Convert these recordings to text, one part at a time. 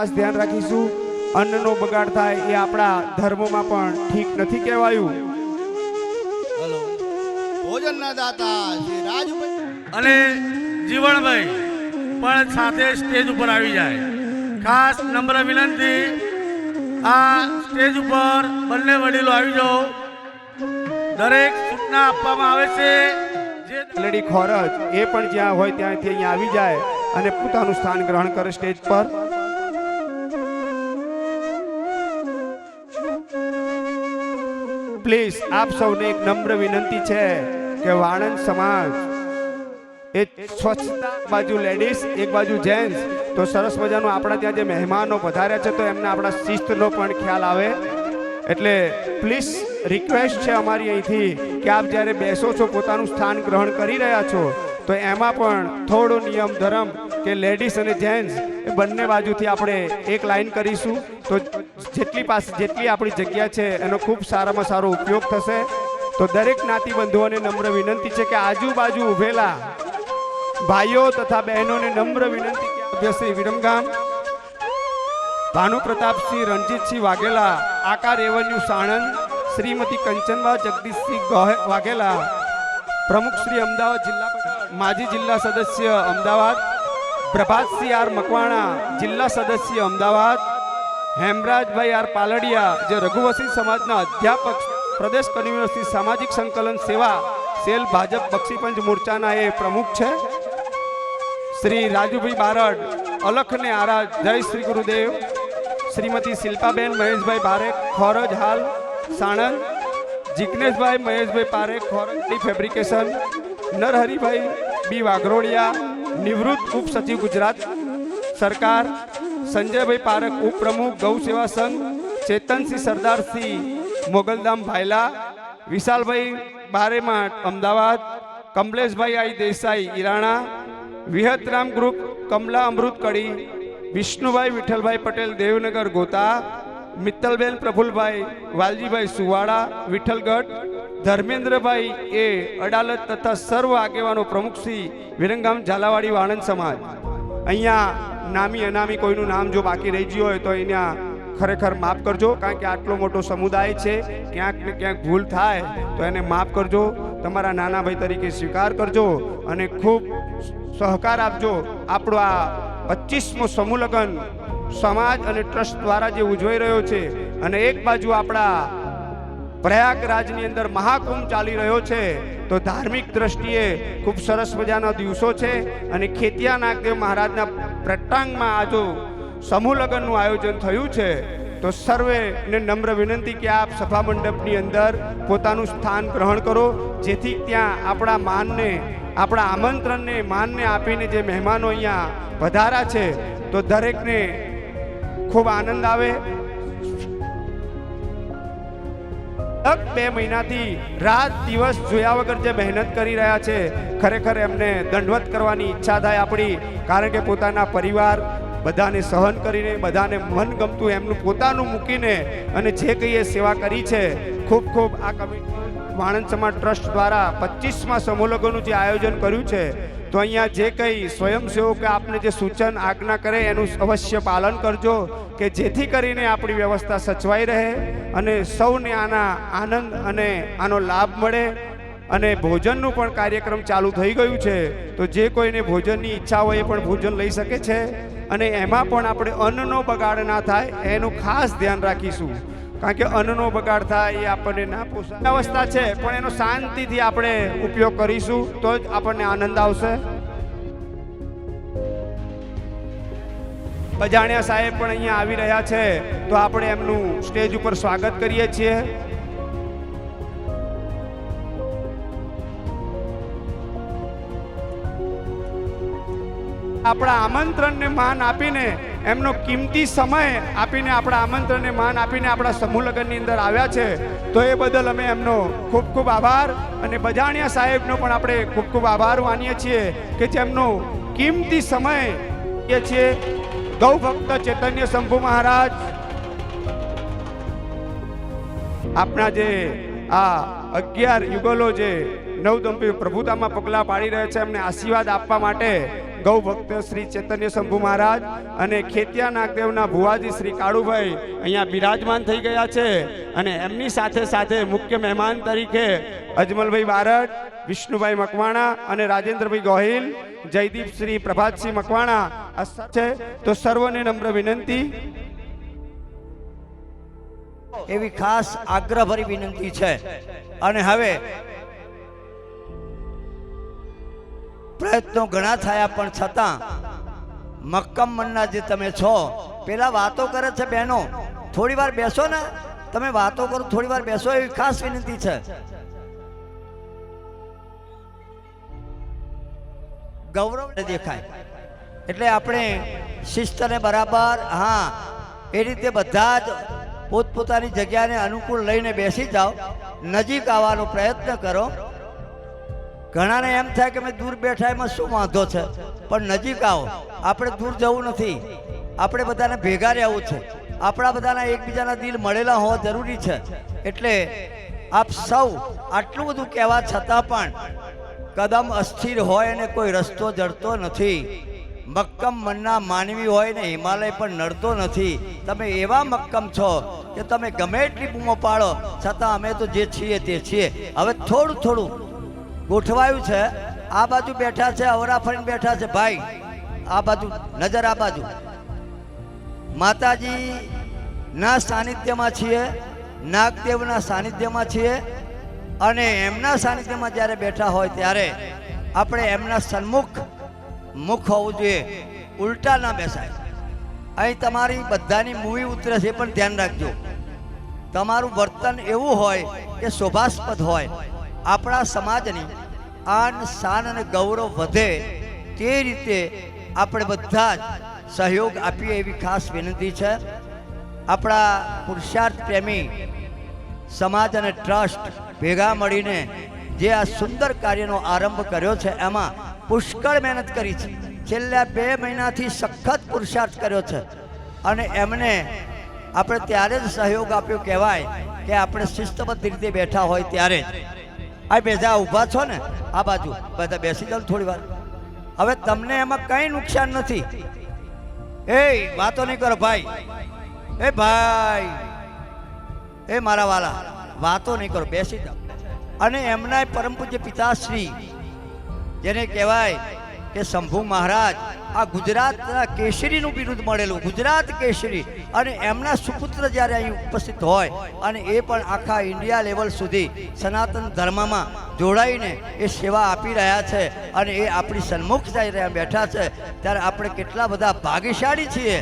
ખાસ ધ્યાન રાખીશું। અન્નનો બગાડ થાય એ આપણા ધર્મમાં પણ ઠીક નથી કહેવાયું। હેલો ભોજનના દાતા શ્રી રાજભાઈ અને જીવણભાઈ પણ સાથે સ્ટેજ ઉપર આવી જાય। ખાસ નમ્ર વિનંતી, આ સ્ટેજ ઉપર બંને વડીલો આવી જાઓ। દરેક સૂચના આપવામાં આવે છે। જે લેડી ખોરજ એ પણ જ્યાં હોય ત્યાંથી અહીંયા આવી જાય અને પોતાનું સ્થાન ગ્રહણ કરે સ્ટેજ પર। પ્લીઝ આપ સૌને એક નમ્ર વિનંતી છે કે વાણંદ સમાજ એ સ્વચ્છતા બાજુ લેડીઝ એક બાજુ જેન્ટ્સ, તો સરસ મજાનું આપણા ત્યાં જે મહેમાનો પધાર્યા છે તો એમને આપણા શિસ્તનો પણ ખ્યાલ આવે। એટલે પ્લીઝ રિક્વેસ્ટ છે અમારી અહીંથી કે આપ જ્યારે બેસો છો, પોતાનું સ્થાન ગ્રહણ કરી રહ્યા છો, તો એમાં પણ થોડો નિયમ ધર્મ કે લેડીઝ અને જેન્ટ્સ એ બંને બાજુથી આપણે એક લાઈન કરીશું તો જેટલી આપણી જગ્યા છે એનો ખૂબ સારામાં સારો ઉપયોગ થશે। તો દરેક જ્ઞાતિ બંધુઓને નમ્ર વિનંતી છે કે આજુબાજુ ઉભેલા ભાઈઓ તથા બહેનોને નમ્ર વિનંતી કે શ્રી વિરમગામ ભાનુ પ્રતાપસિંહ રણજીતસિંહ વાઘેલા, આકાર રેવન્યુ સાણંદ, શ્રીમતી કંચનબા જગદીશસિંહ વાઘેલા, પ્રમુખ શ્રી અમદાવાદ જિલ્લા માજી જિલ્લા સદસ્ય અમદાવાદ, પ્રભાતસિંહ આર મકવાણા જિલ્લા સદસ્ય અમદાવાદ, હેમરાજભાઈ આર પાલડિયા જે રઘુવંશી સમાજના અધ્યાપક, પ્રદેશ કન્વીનર શ્રી સામાજિક સંકલન સેવા સેલ ભાજપ બક્ષીપંચ મોરચાના એ પ્રમુખ છે। શ્રી રાજુભાઈ બારડ અલખને આરાજ જય શ્રી ગુરુદેવ, શ્રીમતી શિલ્પાબેન મહેશભાઈ પારેખ ખોરજ હાલ સાણંદ, જિગ્નેશભાઈ મહેશભાઈ પારેખ ખોરજ ફેબ્રિકેશન, નરહરિભાઈ બી વાઘરોડિયા નિવૃત્ત ઉપસચિવ ગુજરાત સરકાર, સંજયભાઈ પારેખ ઉપપ્રમુખ ગૌ સેવા સંઘ, ચેતનસિંહ સરદારસિંહ મોગલધામ ભાયલા, વિશાલભાઈ બારેમાટ અમદાવાદ, કમલેશભાઈ આઈ દેસાઈ ઈરાણા, વિહતરામ ગ્રુપ કમલા અમૃત કડી, વિષ્ણુભાઈ વિઠ્ઠલભાઈ પટેલ દેવનગર ગોતા, મિત્તલબેન પ્રફુલભાઈ વાલજીભાઈ સુવાડા વિઠ્ઠલગઢ, ધર્મેન્દ્રભાઈ એ અડાલત તથા સર્વ આગેવાનો પ્રમુખ શ્રી વિરંગામ ઝાલાવાડી વાણંદ સમાજ। અહીંયા નામી અનામી કોઈનું નામ જો બાકી રહી ગયું હોય તો અહીંયા ખરેખર માફ કરજો, કારણ કે આટલો મોટો સમુદાય છે, ક્યાંક ને ક્યાંક ભૂલ થાય તો એને માફ કરજો, તમારા નાના ભાઈ તરીકે સ્વીકાર કરજો અને ખૂબ સહકાર આપજો। આપણો આ 25મો સમૂહ લગ્ન સમાજ અને ટ્રસ્ટ દ્વારા જે ઉજવાઈ રહ્યો છે અને એક બાજુ આપણા પ્રયાગરાજની અંદર મહાકુંભ ચાલી રહ્યો છે, તો ધાર્મિક દ્રષ્ટિએ ખૂબ સરસ મજાના દિવસો છે અને ખેતિયા નાગદેવ મહારાજના પ્રટાંગમાં આજો સમૂહ લગ્નનું આયોજન થયું છે। તો સર્વેને નમ્ર વિનંતી કે આપ સભા મંડપની અંદર પોતાનું સ્થાન ગ્રહણ કરો, જેથી ત્યાં આપણા માનને, આપણા આમંત્રણને માનને આપીને જે મહેમાનો અહીંયા પધાર્યા છે તો દરેકને ખૂબ આનંદ આવે। 2 મહિનાથી રાત દિવસ જોયા વગર જે મહેનત કરી રહ્યા છે, ખરેખર એમને દંડવત કરવાની ઈચ્છા થાય આપણી, કારણ કે પોતાના પરિવાર બધાને સહન કરીને, બધાને મન ગમતું એમનું પોતાનું મૂકીને અને જે કંઈ એ સેવા કરી છે, ખૂબ ખૂબ આ કમિટી વાણંદ સમાજ ટ્રસ્ટ દ્વારા 25મા સમૂહ લગ્નનું જે આયોજન કર્યું છે, તો અહીંયા જે કંઈ સ્વયંસેવકો આપને જે સૂચન આજ્ઞા કરે એનું અવશ્ય પાલન કરજો કે જેથી કરીને આપણી વ્યવસ્થા સચવાઈ રહે અને સૌને આના આનંદ અને આનો લાભ મળે। અને ભોજનનું પણ કાર્યક્રમ ચાલુ થઈ ગયું છે, તો જે કોઈને ભોજનની ઈચ્છા હોય એ પણ ભોજન લઈ શકે છે અને એમાં પણ આપણે અન્નનો બગાડ ના થાય એનું ખાસ ધ્યાન રાખીશું, કારણ કે અન્નનો બગાડ થાય એ આપણને ના પોસાય। અવસ્થા છે પણ એનો શાંતિથી આપણે ઉપયોગ કરીશું તો જ આપણને આનંદ આવશે। બજાણિયા સાહેબ પણ અહીંયા આવી રહ્યા છે, તો આપણે એમનું સ્ટેજ ઉપર સ્વાગત કરીએ છીએ। આપણા આમંત્રણને માન આપીને, એમનો કિંમતી સમય આપીને, આપણા આમંત્રણને માન આપીને આપણા સમૂહ લગ્નની અંદર આવ્યા છે, તો એ બદલ અમે એમનો ખૂબ ખૂબ આભાર અને બજાણિયા સાહેબનો પણ આપણે ખૂબ ખૂબ આભાર માનીએ છીએ કે જેમનો કિંમતી સમય એ છે। ગૌ ભક્ત ચૈતન્ય શંભુ મહારાજ આપણા જે આ 11 યુગલો જે નવદંપી પ્રભુતામાં પગલાં પાડી રહ્યા છે, એમને આશીર્વાદ આપવા માટે ગૌ ભક્ત શ્રી ચૈતન્ય શંભુ મહારાજ અને ખેતિયા નાગદેવના ભુવાજી શ્રી કાળુભાઈ અહીંયા બિરાજમાન થઈ ગયા છે અને એમની સાથે સાથે મુખ્ય મહેમાન તરીકે અજમલભાઈ બારડ, વિષ્ણુભાઈ મકવાણા અને રાજેન્દ્રભાઈ ગોહિલ, જયદીપ શ્રી પ્રભાતસિંહ મકવાણા આ છે. તો સર્વને નમ્ર વિનંતી, એવી ખાસ આગ્રહભરી વિનંતી છે. અને હવે પ્રયત્નો ઘણા થયા પણ છતાં મક્કમ મનના જે તમે છો, પેલા વાતો કરે છે બહેનો, થોડી વાર બેસો ને, તમે વાતો કરો થોડી વાર બેસો, એવી ખાસ વિનંતી છે. ગૌરવ દેખાય એટલે આપણે શિસ્તને બરાબર, હા એ રીતે બધા જ પોતપોતાની જગ્યાને અનુકૂળ લઈને બેસી જાઓ, નજીક આવવાનો પ્રયત્ન કરો. ઘણાને એમ થાય કે મેં દૂર બેઠા એમાં શું વાંધો છે, પણ નજીક આવો. આપણે દૂર જવું નથી, આપણે બધાને ભેગા રહેવું છે. આપણા બધાના એકબીજાના દિલ મળેલા હોવા જરૂરી છે. એટલે આપ સૌ આટલું બધું કહેવા છતાં પણ કદમ અસ્થિર હોય અને કોઈ રસ્તો જડતો નથી. મક્કમ મનના માનવી હોય ને હિમાલય પણ નડતો નથી. તમે એવા મક્કમ છો કે તમે ગમે એટલી બૂમો પાડો છતાં અમે તો જે છીએ તે છીએ. હવે થોડું થોડું ગોઠવાયું છે. આ બાજુ બેઠા છે, અવરા ફરીને બેઠા છે ભાઈ, આ બાજુ નજર, આ બાજુ માતાજી ના સાનિધ્યમાં છીએ, નાગદેવના સાનિધ્યમાં છીએ. અને એમના સાનિધ્યમાં જ્યારે બેઠા હોય ત્યારે આપણે એમના સન્મુખ મુખ હોવું જોઈએ, ઉલટા ના બેસાય. અહીં તમારી બધાની મૂવી ઉતરે છે, પણ ધ્યાન રાખજો. તમારું વર્તન એવું હોય કે શોભાસ્પદ હોય, આપણા સમાજની આન શાન અને ગૌરવ વધે તે રીતે આપણે બધા જ સહયોગ આપીએ એવી ખાસ વિનંતી છે. આપણા પુરુષાર્થ પ્રેમી સમાજ અને ટ્રસ્ટ ભેગા મળીને જે આ સુંદર કાર્યનો આરંભ કર્યો છે, એમાં પુષ્કળ મહેનત કરી છે. છેલ્લા 2 મહિનાથી સખત પુરુષાર્થ કર્યો છે. અને એમને આપણે ત્યારે જ સહયોગ આપ્યો કહેવાય કે આપણે શિસ્તબદ્ધ રીતે બેઠા હોય ત્યારે જ. આ બેજા ઊભા છો ને આ બાજુ, બધા બેસી જાઓ થોડી વાર. હવે તમને એમાં કંઈ નુકસાન નથી. એ વાતો નહીં કરો ભાઈ, એ ભાઈ, એ મારા વાલા, વાતો નહીં કરો, બેસી જાઓ. અને એમના પરમ પૂજ્ય પિતાશ્રી જેને કહેવાય કે શંભુ મહારાજ, આ ગુજરાતના કેસરીનું બિરુદ મળેલું, ગુજરાત કેસરી. અને એમના સુપુત્ર જ્યારે અહીં ઉપસ્થિત હોય અને એ પણ આખા ઇન્ડિયા લેવલ સુધી સનાતન ધર્મમાં જોડાઈને એ સેવા આપી રહ્યા છે અને એ આપણી સન્મુખ જઈ રહ્યા બેઠા છે, ત્યારે આપણે કેટલા બધા ભાગ્યશાળી છીએ.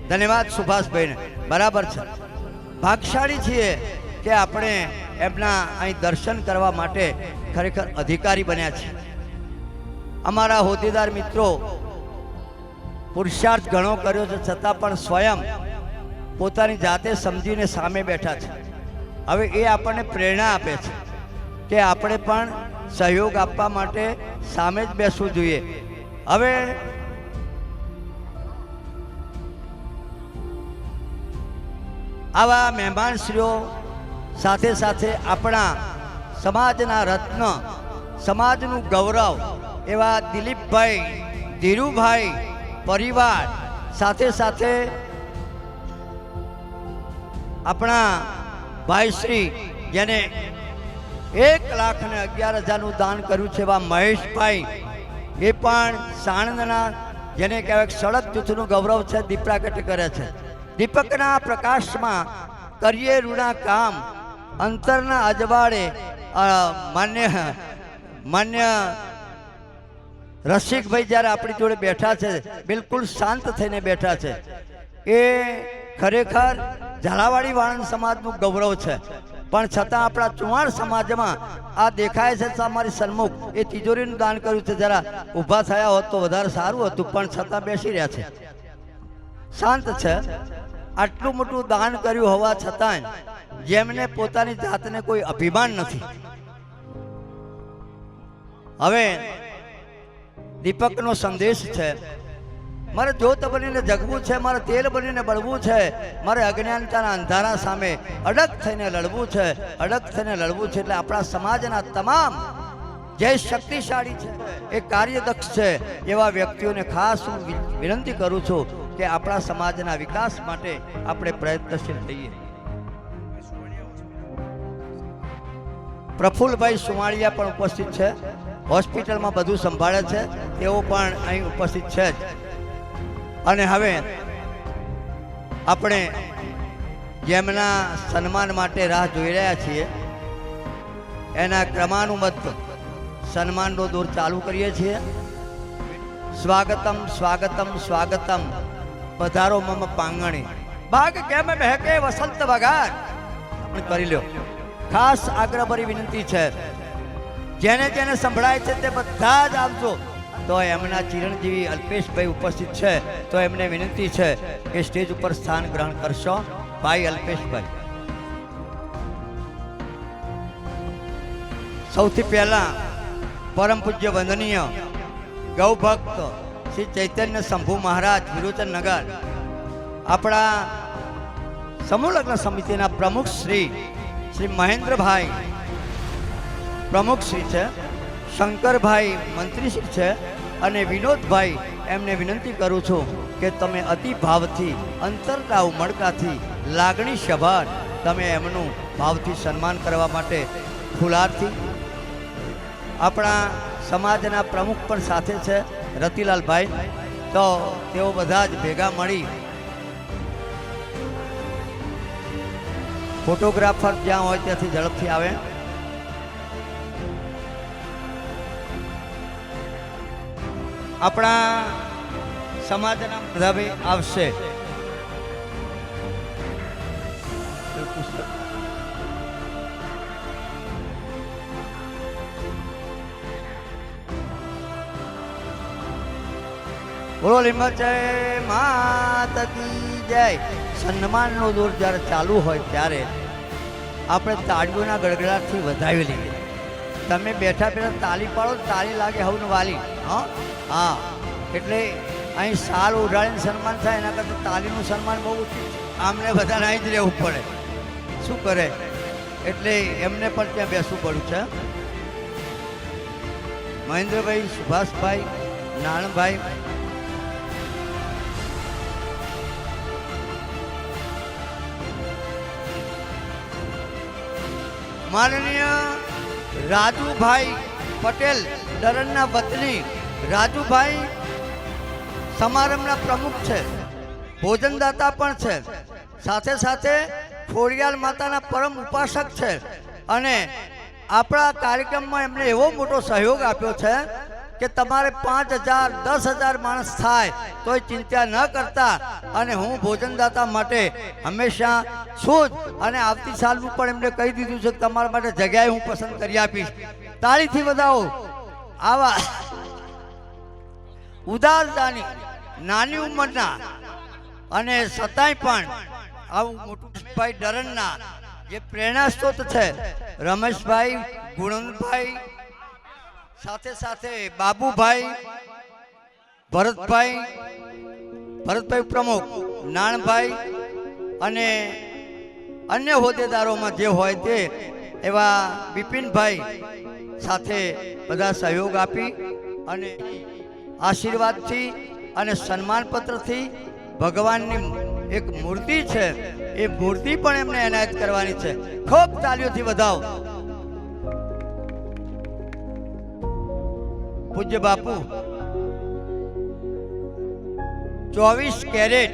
ધન્યવાદ સુભાષભાઈને, બરાબર છે, ભાગ્યશાળી છીએ કે આપણે એમના અહીં દર્શન કરવા માટે ખરેખર અધિકારી બન્યા છીએ. અમારા હોદ્દેદાર મિત્રો પુરુષાર્થ ઘણો કર્યો છે છતાં પણ સ્વયં પોતાની જાતે સમજીને સામે બેઠા છે. હવે એ આપણને પ્રેરણા આપે છે કે આપણે પણ સહયોગ આપવા માટે સામે જ બેસવું જોઈએ. હવે આવા મહેમાનશ્રીઓ સાથે સાથે આપણા સમાજના રત્ન, સમાજનું ગૌરવ એવા દિલીપભાઈ, ધીરુભાઈ પરિવાર, સાથે સાથે આપણા ભાઈશ્રી જેને 1,11,000નું દાન કર્યું છે એવા મહેશભાઈ, એ પણ સાણંદના જેને કહેવાય સડક જૂથનું ગૌરવ છે, દીપ પ્રાગટ્ય કરે છે. દીપકના પ્રકાશમાં કરીએ ઋણા કામ, અંતરના અજવાળે માન્ય રસિકભાઈ જ્યારે આપણી જોડે બેઠા છે, બિલકુલ શાંત થઈને બેઠા છે. એ ખરેખર ઝાલાવાડી વાણંદ સમાજનું ગૌરવ છે. પણ છતાં આપણા ચુવાણ સમાજમાં આ દેખાય છે તમારી સન્મુખ, એ તિજોરીનું દાન કર્યું છે. જરા ઊભા થયા હોત તો વધારે સારું હતું, પણ છતાં બેસી રહ્યા છે, શાંત છે. આટલું મોટું દાન કર્યું હોવા છતાં જેમને પોતાની જાતને કોઈ અભિમાન નથી. હવે દીપકનો સંદેશ છે, મારે જ્યોત બનીને જગવું છે, મારે તેલ બનીને બળવું છે, મારે અજ્ઞાનતાના અંધારા સામે અડગ થઈને લડવું છે, અડગ થઈને લડવું છે. એટલે આપણા સમાજના તમામ જે શક્તિશાળી છે, એ કાર્યદક્ષ છે, એવા વ્યક્તિઓને ખાસ હું વિનંતી કરું છું કે આપણા સમાજના વિકાસ માટે આપણે પ્રયત્નશીલ થઈએ. પ્રફુલ્લભાઈ સુમાળિયા પણ ઉપસ્થિત છે, હોસ્પિટલમાં બધું સંભાળે છે, તેઓ પણ અહીં ઉપસ્થિત છે જ. અને હવે આપણે જેમના સન્માન માટે રાહ જોઈ રહ્યા છીએ એના ક્રમાનુબદ્ધ સન્માનનો દોર ચાલુ કરીએ છીએ. સ્વાગતમ સ્વાગતમ સ્વાગતમ પધારો મમ પાંગણી બાગ કેમ બહેકે વસંત બગાર. આપણે કરી લ્યો. ખાસ આગ્રહભરી વિનંતી છે, જેને જેને સંભળાય છે તે બધા જ આવજો. તો એમના ચિરંજીવી અલ્પેશભાઈ ઉપસ્થિત છે, તો એમને વિનંતી છે કે સ્ટેજ ઉપર સ્થાન ગ્રહણ કરશો. ભાઈ અલ્પેશભાઈ, સૌથી પહેલા પરમ પૂજ્ય વંદનીય ગૌભક્ત શ્રી ચૈતન્ય શંભુ મહારાજ વિરોચન નગર, આપણા સમૂહ લગ્ન સમિતિના પ્રમુખ શ્રી મહેન્દ્રભાઈ પ્રમુખ શ્રી છે, શંકરભાઈ મંત્રી શ્રી છે, અને વિનોદભાઈ, એમને વિનંતી કરું છું કે તમે અતિ ભાવથી, અંતરના ઉમળકાથી, લાગણી સભર તમે એમનું ભાવથી સન્માન કરવા માટે ફુલારથી. આપણા સમાજના પ્રમુખ પણ સાથે છે, રતિલાલભાઈ, તો તેઓ બધા જ ભેગા મળી ફોટોગ્રાફર જ્યાં હોય ત્યાંથી ઝડપથી આવે. આપણા સમાજના બધા ભાઈ આવશે. બોલો લીંબાચે માત કી જય. સન્માનનો દોર જ્યારે ચાલુ હોય ત્યારે આપણે તાળીઓના ગડગડાટથી વધાવી લઈએ. તમે બેઠા બેઠા તાળી પાડો, તાળી લાગે હવને વાલી. હા, એટલે અહીં સાલ ઉઢાડીને સન્માન થાય એના કરતાં તાળીનું સન્માન બહુ ઉચિત છે. આમને બધાને અહીં જ રહેવું પડે, શું કરે, એટલે એમને પણ ત્યાં બેસવું પડ્યું છે. મહેન્દ્રભાઈ, સુભાષભાઈ, નાણભાઈ, માનનીય રાજુભાઈ પટેલ, દરણના વતની રાજુભાઈ સમારંભના પ્રમુખ છે, ભોજનદાતા પણ છે, સાથે સાથે ખોડિયાર માતાના પરમ ઉપાસક છે, અને આપણા કાર્યક્રમમાં એમને એવો મોટો સહયોગ આપ્યો છે કે તમારે 5,000 10,000 માણસ થાય તોય ચિંતા ન કરતા, અને હું ભોજનદાતા માટે હંમેશા છું જ. અને આવતી સાલનું પણ એમને કહી દીધું છે કે તમારા માટે જગ્યાએ હું પસંદ કરી આપીશ. તાળીથી વધાવો. આવા ઉદારતાની, નાની ઉંમરના અને છતાંય પણ આવું મોટું ભાઈ ડરણના જે પ્રેરણા સ્ત્રોત છે, રમેશભાઈ, ગુણવંતભાઈ, સાથે સાથે બાબુભાઈ, ભરતભાઈ પ્રમુખ, નાણભાઈ, અને અન્ય હોદ્દેદારોમાં જે હોય તે એવા બિપિનભાઈ સાથે બધા સહયોગ આપી અને આશીર્વાદથી અને સન્માનપત્રથી ભગવાનની એક મૂર્તિ છે, એ મૂર્તિ પણ એમને એનાયત કરવાની છે. ખૂબ તાલીઓથી વધાવો. પૂજ્ય બાપુ 24 કેરેટ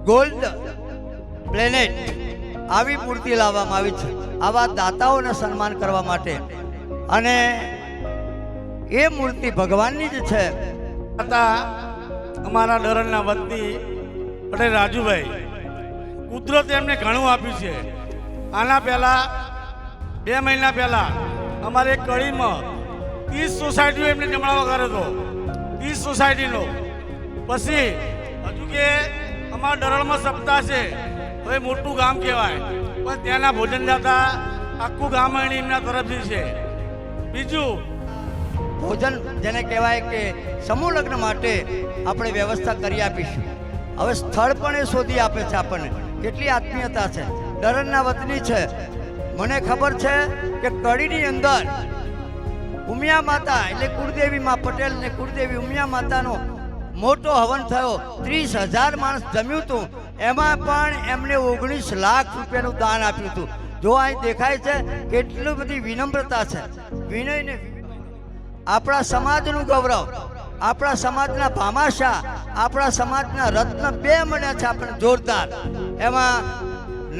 ગોલ્ડ પ્લેનેટ આવી મૂર્તિ લાવવામાં આવી છે, આવા દાતાઓને સન્માન કરવા માટે. અને એ મૂર્તિ ભગવાનની જ છે. અમારા ડરણના વતની પટેલ રાજુભાઈ, કુદરતે એમને ઘણું આપ્યું છે. આના પહેલા 2 મહિના પહેલા અમારે કડીમાં 30 સોસાયટીઓ એમને જમણાવો કર્યો હતો, 30 સોસાયટીનો. પછી હજુ કે અમારા ડરણમાં સપ્તાહ છે, હવે મોટું ગામ કહેવાય, પણ ત્યાંના ભોજનદાતા આખું ગામ એમના તરફથી છે. બીજું ભોજન જેને કહેવાય કે સમૂહ લગ્ન માટે આપણે વ્યવસ્થા કરી આપીશું. હવે સ્થળ પણ એ શોધી આપે છે આપણને. કેટલી આત્મીયતા છે. ડરણના વતની છે. મને ખબર છે કે કડીની અંદર ઉમિયા માતા એટલે કુળદેવી માં પટેલ ને કુળદેવી ઉમિયા માતાનો મોટો હવન થયો. 30,000 માણસ જમ્યું હતું. એમાં પણ એમને 19 લાખ રૂપિયાનું દાન આપ્યું હતું. જો અહીં દેખાય છે કેટલી બધી વિનમ્રતા છે, વિનય ને આપણા સમાજનું ગૌરવ, આપણા સમાજના ભામાશા, આપણા સમાજના રત્ન બે મળ્યા છે આપણે જોરદાર. એમાં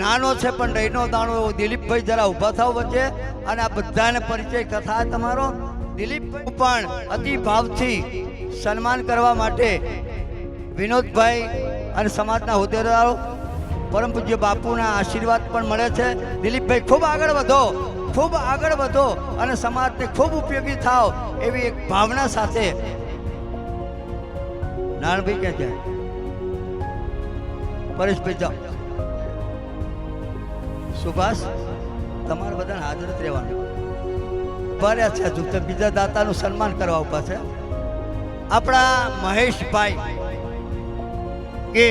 નાનો છે પણ રહીનો દાણો એવો દિલીપભાઈ, જરા ઊભા થાવ વચ્ચે અને આ બધાને પરિચય કથા તમારો. દિલીપભાઈ પણ અતિ ભાવથી સન્માન કરવા માટે વિનોદભાઈ અને સમાજના હોદ્દેદારો પરમ પૂજ્ય બાપુના આશીર્વાદ પણ મળે છે. દિલીપભાઈ ખૂબ આગળ વધો, ખૂબ આગળ વધો અને સમાજને ખૂબ ઉપયોગી થાવ એવી એક ભાવના સાથે. નારણભાઈ ક્યાં જાય? પરેશભાઈ જાઓ. સુભાષ, તમારે બધાને હાજર જ રહેવાનું. ભર્યા છે હજુ તો બીજા દાતાનું સન્માન કરવા ઉભા છે. આપણા મહેશભાઈ કે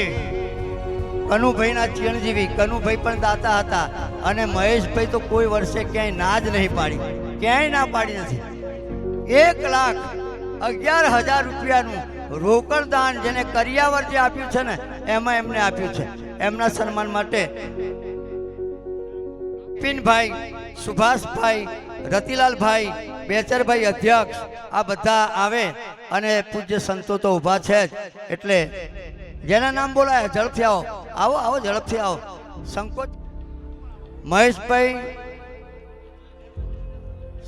કનુભાઈના ચિરંજીવી, કનુભાઈ પણ દાતા હતા અને મહેશભાઈ તો કોઈ વર્ષે ક્યાંય ના જ નહીં પાડી, ક્યાંય ના પાડી નથી. 1,11,000 રૂપિયાનું રોકડ દાન જેને કરિયાવર જે આપ્યું છે ને એમાં એમને આપ્યું છે. એમના સન્માન માટે પિનભાઈ, સુભાષભાઈ, રતિલાલભાઈ, બેચરભાઈ અધ્યક્ષ આ બધા આવે અને પૂજ્ય સંતો તો ઊભા છે જ. એટલે જેના નામ બોલાય ઝડપથી આવો, આવો આવો ઝડપથી આવો, સંકોચ. મહેશભાઈ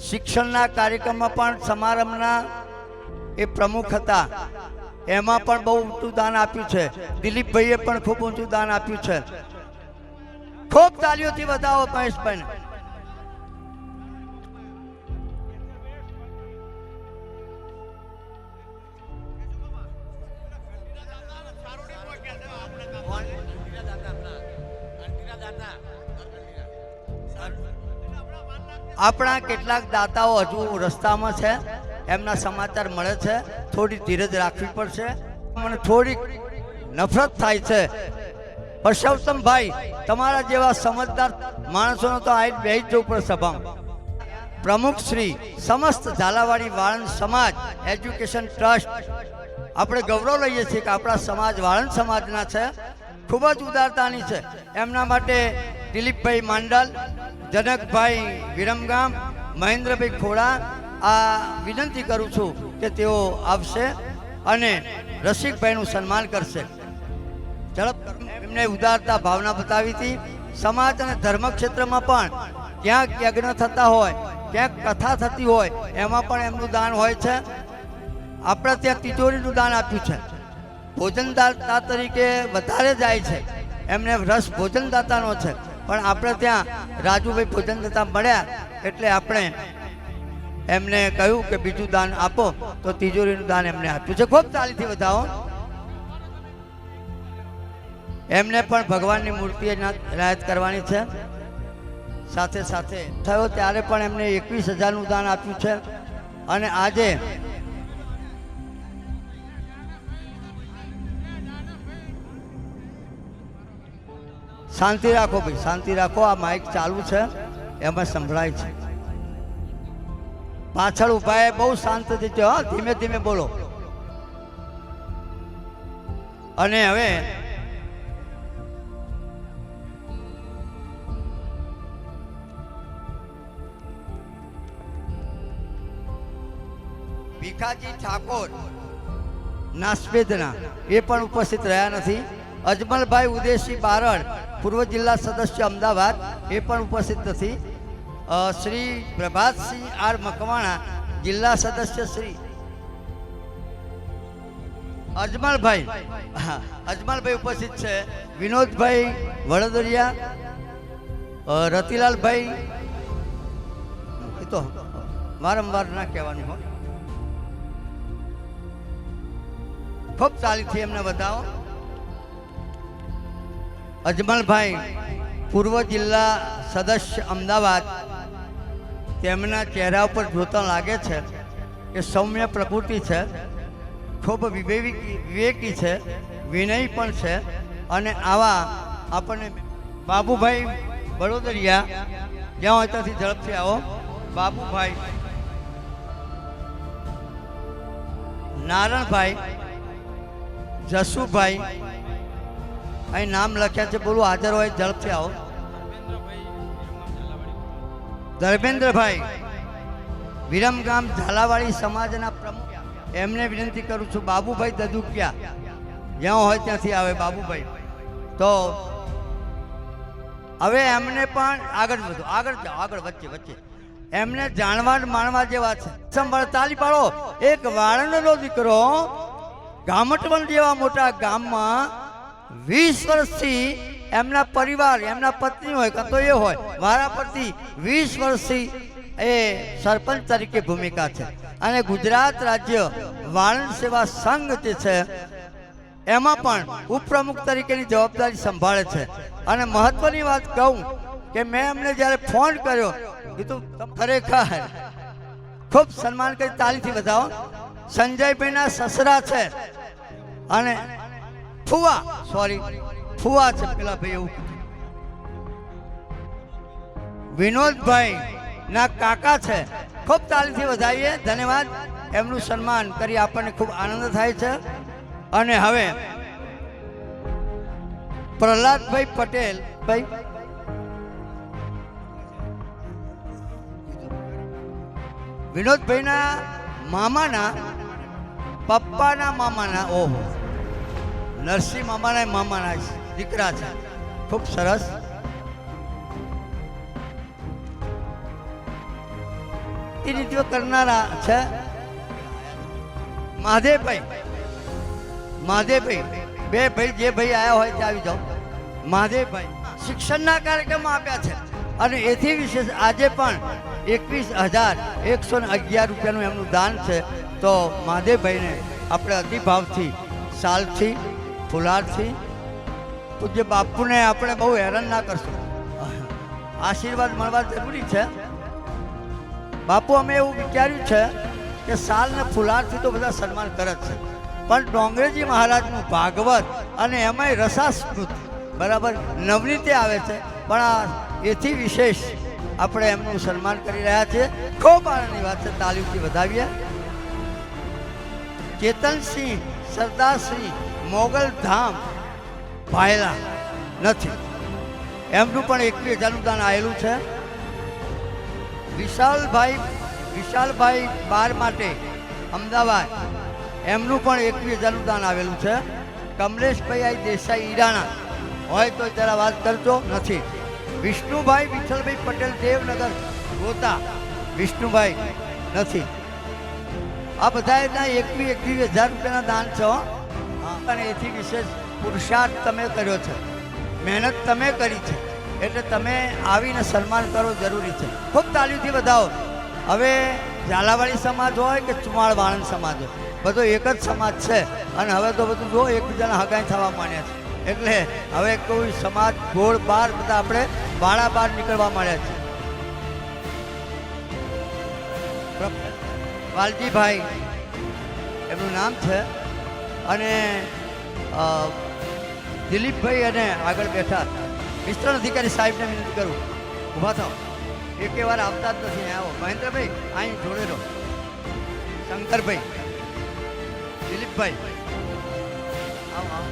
શિક્ષણના કાર્યક્રમમાં પણ સમારંભના એ પ્રમુખ હતા, એમાં પણ બહુ ઊંચું દાન આપ્યું છે. દિલીપભાઈએ પણ ખૂબ ઊંચું દાન આપ્યું છે. ખૂબ તાલીઓથી બતાવો મહેશભાઈને. આપણા કેટલાક દાતાઓ હજુ રસ્તામાં છે, એમના સમાચાર મળે છે. થોડી ધીરજ રાખવી પડશે. મને થોડીક નફરત થાય છે. પરસોત્તમભાઈ, તમારા જેવા સમજદાર માણસોનો તો આ બે જ જવું પડે સભામાં. પ્રમુખ શ્રી સમસ્ત ઝાલાવાડી વાળંદ સમાજ એજ્યુકેશન ટ્રસ્ટ, આપણે ગૌરવ લઈએ છીએ કે આપણા સમાજ વાળંદ સમાજના છે, ખૂબ જ ઉદારતાની છે. એમના માટે દિલીપભાઈ માંડલ, જનકભાઈ વિરમગામ, મહેન્દ્રભાઈ ખોડા આ વિનંતી કરું છું કે તેઓ આવશે અને રસિકભાઈનું સન્માન કરશે. ઝડપ એમને ઉદારતા ભાવના બતાવી હતી. સમાજ અને ધર્મ ક્ષેત્રમાં પણ ક્યાંક યજ્ઞ થતા હોય, ક્યાંક કથા થતી હોય, એમાં પણ એમનું દાન હોય છે. આપણે ત્યાં તિજોરીનું દાન આપ્યું છે. ભોજનદાતા તરીકે વધારે જાય છે, એમને રસ ભોજનદાતાનો છે, પણ આપણે ત્યાં રાજુભાઈ ભોજનદાતા મળ્યા એટલે આપણે એમને કહ્યું કે બીજું દાન આપો, તો તિજોરીનું દાન એમને આપ્યું છે. ખૂબ તાલીથી વધાવો. એમને પણ ભગવાનની મૂર્તિ એનાયત કરવાની છે. સાથે સાથે થયો ત્યારે પણ એમને 21,000નું દાન આપ્યું છે. અને આજે શાંતિ રાખો ભાઈ, શાંતિ રાખો. આ માઇક ચાલુ છે, એમાં સંભળાય છે. પાછળ ઉભા બહુ શાંતિથી છે, હા, ધીમે ધીમે બોલો. અને હવે ભીખાજી ઠાકોર નાસ્પેદના એ પણ ઉપસ્થિત રહ્યા નથી. અજમલભાઈ ઉદેશી બારડ, પૂર્વ જિલ્લા સદસ્ય અમદાવાદ, એ પણ ઉપસ્થિત નથી. શ્રી પ્રભાતસિંહ આર મકવાણા, જિલ્લા સદસ્ય શ્રી. અજમલભાઈ, હા, અજમલભાઈ ઉપસ્થિત છે. વિનોદભાઈ વડોદરિયા, રતિલાલભાઈ, એ તો વારંવાર ના કહેવાનું હોય. ખૂબ તાલીથી એમને બતાવો. અજમલભાઈ પૂર્વ જિલ્લા સદસ્ય અમદાવાદ, તેમના ચહેરા ઉપર જોતા લાગે છે કે સૌમ્ય પ્રકૃતિ છે, ખૂબ વિવેકી છે, વિનય પણ છે. અને આવા આપણને બાબુભાઈ વડોદરિયા, જ્યાં હોય ત્યાંથી ઝડપથી આવો. બાબુભાઈ નારણભાઈ, જસુભાઈ, અહીં નામ લખ્યા છે, બોલું હાજર હોય ઝડપથી આવો. ધર્મેન્દ્રભાઈ, વિરમગામ ઝાલાવાડી સમાજના પ્રમુખ, એમને વિનંતી કરું છું. બાબુભાઈ દદુકિયા, જ્યાં હોય ત્યાંથી આવે બાબુભાઈ. તો હવે એમને પણ આગળ વધો, આગળ જાઓ, આગળ વચ્ચે વચ્ચે એમને જાણવા માણવા જેવા છે. સંભાળ, તાલી પાડો. એક વાળંદનો દીકરો ગામટવન જેવા મોટા ગામમાં 20 વર્ષથી એમના પરિવાર, એમના પત્ની હોય કાં તો એ હોય, વારા પરથી 20 વર્ષથી એ સરપંચ તરીકે ભૂમિકા છે. અને ગુજરાત રાજ્ય વાળંદ સેવા સંઘ જે છે એમાં પણ ઉપપ્રમુખ તરીકેની જવાબદારી સંભાળે છે. અને મહત્વની વાત કહું કે મેં એમને જ્યારે ફોન કર્યો કીધું ખરેખર ખૂબ સન્માન કરી, તાલીથી વધાવો. સંજયભાઈના સસરા છે અને ફુવા, સોરી ફુવા છે પેલા ભાઈ, એવું વિનોદભાઈ ના કાકા છે. ખૂબ તાલીથી વધાવીએ, ધન્યવાદ. એમનું સન્માન કરી આપણને ખૂબ આનંદ થાય છે. અને હવે પ્રહલાદભાઈ પટેલ ભાઈ, વિનોદભાઈના મામાના પપ્પાના મામાના, ઓહો, નરસિંહ મામાના દીકરા છે. ખૂબ સરસ. પ્રતિનિધિત્વ કરનારા છે મહાદેવભાઈ. બે ભાઈ, જે ભાઈ આવ્યા હોય તે આવી જાઓ. મહાદેવભાઈ શિક્ષણના કાર્યક્રમ આપ્યા છે અને એથી વિશેષ આજે પણ 21,111 રૂપિયાનું એમનું દાન છે. તો મહાદેવભાઈને આપણે અતિભાવથી, સાલથી, ફુલારથી, પૂજ્ય બાપુને આપણે બહુ હેરાન ના કરશું. આશીર્વાદ મળવા જરૂરી છે. બાપુ, અમે એવું વિચાર્યું છે કે સાલ ને ફુલારથી તો બધા સન્માન કરે જ છે, પણ ડોંગરેજી મહારાજનું ભાગવત અને એમાંય રસાસ્મૃત, બરાબર, નવનીતે આવે છે. પણ આ એથી વિશેષ આપણે એમનું સન્માન કરી રહ્યા છીએ. ખૂબ આનંદની વાત છે, તાલીમથી વધાવીએ. ચેતનસિંહ સરદારશ્રી મોગલ ધામ ભાયલા નથી, એમનું પણ 21,000નું દાન આવેલું છે. વિશાલભાઈ બાર માટે અમદાવાદ, એમનું પણ 21,000નું દાન આવેલું છે. કમલેશભાઈ દેસાઈ ઈરાણા હોય તો જરા વાત કરજો, નથી. વિષ્ણુભાઈ વિઠ્ઠલભાઈ પટેલ દેવનગર ગોતા, વિષ્ણુભાઈ નથી. આ બધા 21,000 રૂપિયાના દાન છે. અને એથી વિશેષ પુરુષાર્થ તમે કર્યો છે, મહેનત તમે કરી છે, એટલે તમે આવીને સન્માન કરો જરૂરી છે. ખૂબ તાલીમથી વધાવો. હવે ઝાલાવાડી સમાજ હોય કે ચુમાળ વાળંદ સમાજ હોય, બધો એક જ સમાજ છે. અને હવે તો બધું જો એકબીજાના હગાઈ થવા માંડ્યા છે. એટલે હવે કોઈ સમાજ ગોળ બાર બધા આપણે વાળા બાર નીકળવા માંડ્યા છે. વાલજીભાઈ એમનું નામ છે. અને દિલીપભાઈ અને આગળ બેઠા વિસ્તરણ અધિકારી સાહેબને વિનંતી કરું, ઊભા થાઓ. એક વાર આવતા જ નથી. આવો મહેન્દ્રભાઈ, અહીં જોડે રહો. શંકરભાઈ, દિલીપભાઈ, આવો આવો.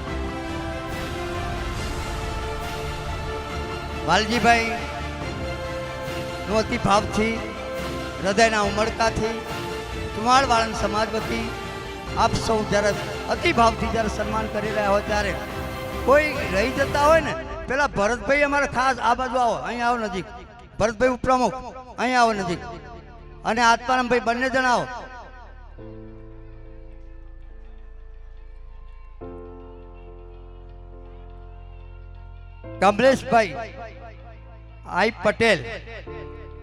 વાલજીભાઈ નું અતિ ભાવથી, હૃદયના ઉમળકાથી ચુમાળ વાળંદ સમાજ વતી આપ સૌ જ્યારે અતિ ભાવથી જ્યારે સન્માન કરી રહ્યા હોય ત્યારે કોઈ રહી જતા હોય ને, પેલા ભરતભાઈ અમારે ખાસ આ બાજુ આવો, અહીં આવો નજીક. ભરતભાઈ ઉપપ્રમુખ, અહીં આવો નજીક. અને આત્મારામભાઈ બંને જણ આવો. કમલેશભાઈ પટેલ,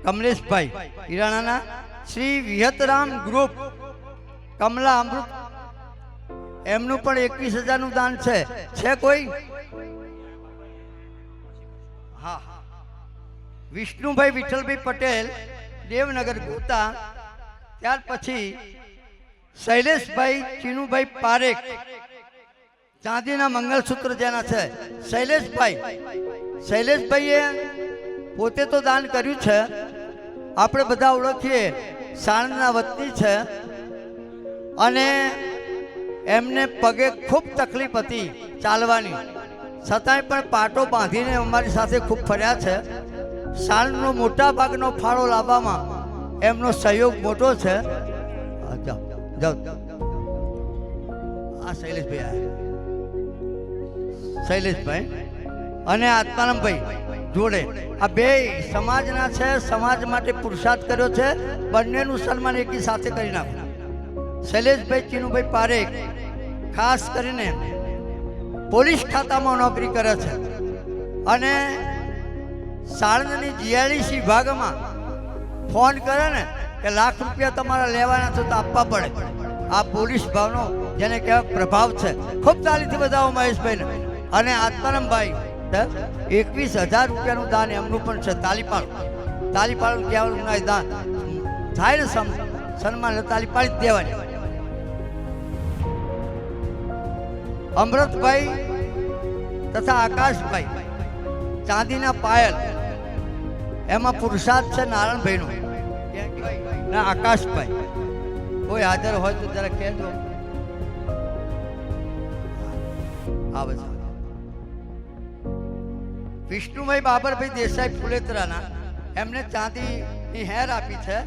કમલેશભાઈ ઈરાણાના શ્રી વિહતરામ ગ્રુપ કમલા અમૃત, એમનું પણ 21,000નું દાન છે. કોઈ? હા. વિષ્ણુભાઈ વિઠ્ઠલભાઈ પટેલ દેવનગર ગોતા. ત્યાર પછી શૈલેષભાઈ ચીનુભાઈ પારેખ, ચાંદીના મંગલસૂત્ર જેના છે, શૈલેષભાઈએ પોતે તો દાન કર્યું છે. આપણે બધા ઓળખીએ, સાણંદના વતની છે. અને એમને પગે ખૂબ તકલીફ હતી ચાલવાની, છતાંય પણ પાટો બાંધીને અમારી સાથે ખૂબ ફર્યા છે. સાણનો મોટા ભાગનો ફાળો લાવવામાં એમનો સહયોગ મોટો છે. જાઓ જાઓ, આ શૈલેષભાઈ અને આત્મારામભાઈ જોડે આ બે સમાજના છે, સમાજ માટે પુરુષાર્થ કર્યો છે. બંનેનું સન્માન એકી સાથે કરી નાખો. શૈલેષભાઈ ચીનુભાઈ પારેખ ખાસ કરીને પોલીસ ખાતામાં નોકરી કરે છે અને સાણંદની જીઆઈડીસી વિભાગમાં ફોન કરે ને કે લાખ રૂપિયા તમારા લેવાના છે તો આપવા પડે. આ પોલીસ ભાવનો જેને કહેવાય પ્રભાવ છે. ખૂબ તાલીથી બતાવો મહેશભાઈને. અને આત્મારામભાઈ 21,000 રૂપિયાનું દાન એમનું પણ છે. તાલીપાડું કહેવાનું ના દાન થાય ને સન્માન તાલી પાડી જ દેવાની. અમૃતભાઈ તથા આકાશભાઈ ચાંદીના પાયલ, એમાં પુરુષાર્થ છે નારાયણભાઈનો ના આકાશભાઈ. કોઈ હાજર હોય તો જરા કહેજો. આવે છે વિષ્ણુભાઈ બાબરભાઈ દેસાઈ ફુલેતરાના, એમને ચાંદીની હેર આપી છે.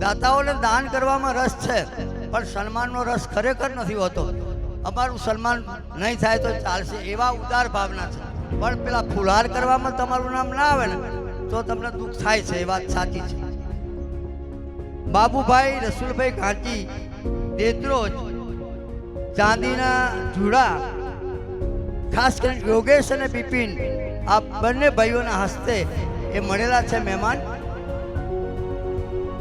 દાતાઓને દાન કરવામાં રસ છે પણ સન્માનનો રસ ખરેખર નથી હોતો. અમારું સન્માન નહીં થાય તો ચાલશે એવા ઉદાર ભાવના છે. પણ પેલા ફુલહાર કરવામાં તમારું નામ ના આવે ને તો તમને દુઃખ થાય છે. એ વાત સાચી છે. બાબુભાઈ રસુલભાઈ ઘાંચી દેત્રોજ ચાંદીના જુડા, ખાસ કરીને યોગેશ અને બિપિન, આ બંને ભાઈઓના હસ્તે એ મળેલા છે મહેમાન.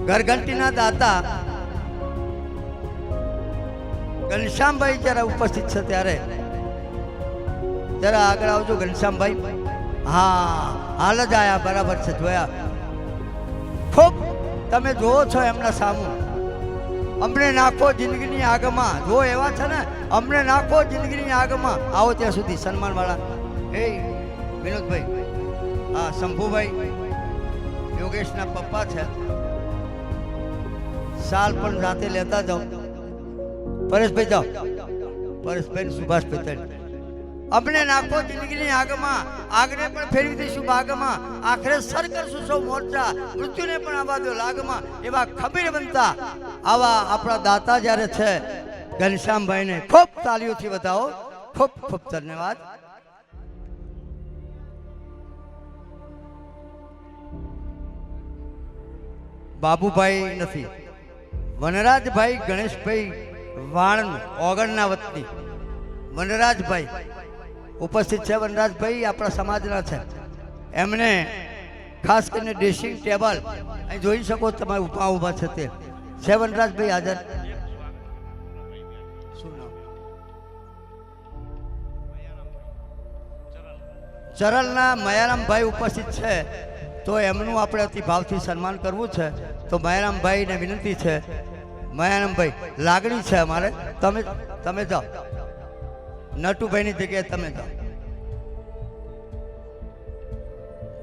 ઘરઘંટીના દાતા ઘનશ્યામભાઈ જરા ઉપસ્થિત છે ત્યારે જરા આગળ આવજો ઘનશ્યામભાઈ. હા, હાલ જ આયા, બરાબર છે, જોયા. ખૂબ તમે જોવો છો એમના સામું. અમને નાખો જિંદગીની આગમાં, જો એવા છે ને, અમને નાખો જિંદગીની આગમાં. આવો ત્યાં સુધી સન્માનવાળા. એ વિનોદભાઈ, હા, શંભુભાઈ યોગેશના પપ્પા છે. સાલ પણ રાતે લેતા જાઓ. પરેશભાઈ જાઓ, પરેશભાઈ સુભાષભાઈ. અમને નાખો જિંદગીની આગમાં, આગને પણ ફેરવી દઈશું બાગમાં. આખરે સર કરશું સૌ મોરચા, મૃત્યુને પણ આવા દો લાગમાં. એવા ખબીર બનતા આવા આપણા દાતા જ્યારે છે ઘનશ્યામભાઈને ખૂબ તાલીઓથી વધાવો. ખૂબ ખૂબ ધન્યવાદ. બાબુભાઈ નથી, વનરાજભાઈ ગણેશભાઈ વાણ, ઓગણના વતની વનરાજભાઈ ઉપસ્થિત છે. વનરાજભાઈ આપણા સમાજના છે. એમને ખાસ કરીને ડ્રેસિંગ ટેબલ અહીં જોઈ શકો તમે, ઊભા છે તે છે. વનરાજભાઈ હાજર. ચરલના મયારામભાઈ ઉપસ્થિત છે. તો એમનું આપણે અતિ ભાવથી સન્માન કરવું છે. તો મયારામભાઈને વિનંતી છે. મયારામભાઈ, લાગણી છે અમારે. તમે જાઓ, નટુભાઈની જગ્યાએ તમે જાઓ.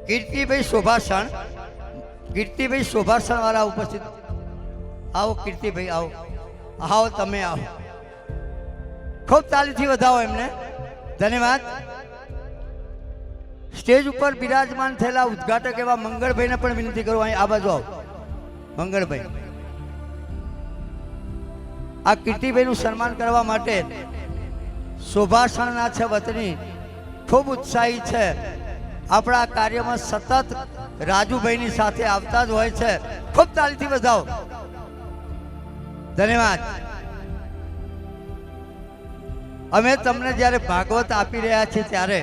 કીર્તિભાઈ શોભાસણ વાળા ઉપસ્થિત. આવો કીર્તિભાઈ, આવો, આવો, તમે આવો. ખૂબ તાલીથી વધાવો એમને. ધન્યવાદ. સ્ટેજ ઉપર બિરાજમાન થયેલા ઉદ્ઘાટક એવા મંગળભાઈને પણ વિનંતી કરું, અહીં આ બાજુ આવો. મંગળભાઈ, આ કીર્તિભાઈનું સન્માન કરવા માટે શોભાસણના છે વતની, ખૂબ ઉત્સાહી છે. આપણા કાર્યમાં સતત રાજુભાઈની સાથે આવતા જ હોય છે. ખૂબ તાલીથી વધાવો. ધન્યવાદ. અમે તમને જ્યારે ભાગવત આપી રહ્યા છીએ ત્યારે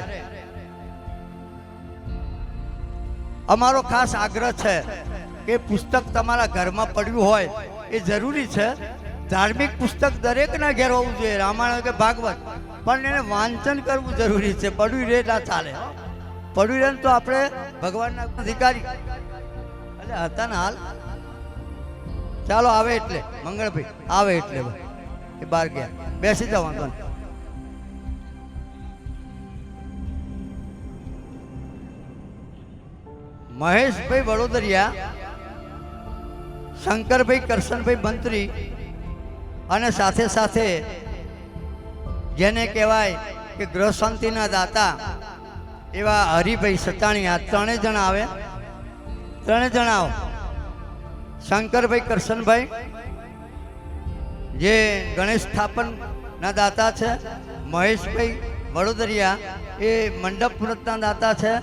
અમારો ખાસ આગ્રહ છે કે પુસ્તક તમારા ઘરમાં પડ્યું હોય એ જરૂરી છે. ધાર્મિક પુસ્તક દરેકના ઘેર હોવું જોઈએ, રામાયણ કે ભાગવત, પણ એને વાંચન કરવું જરૂરી છે. પડ્યું રહે ના ચાલે. પડ્યું રહે તો આપણે ભગવાનના અધિકારી એટલે હતા ને હાલ. ચાલો આવે એટલે મંગળભાઈ આવે એટલે એ બહાર ગયા, બેસી જાઓ, વાંધો નહીં. મહેશભાઈ વડોદરિયા, શંકરભાઈ કરશનભાઈ મંત્રી અને સાથે સાથે જેને કહેવાય કે ગ્રહ શાંતિના દાતા એવા હરિભાઈ સતાણી. આ ત્રણેય જણા આવે, ત્રણેય જણા આવો. શંકરભાઈ કરશનભાઈ જે ગણેશ સ્થાપનના દાતા છે, મહેશભાઈ વડોદરિયા એ મંડપ વ્રતના દાતા છે,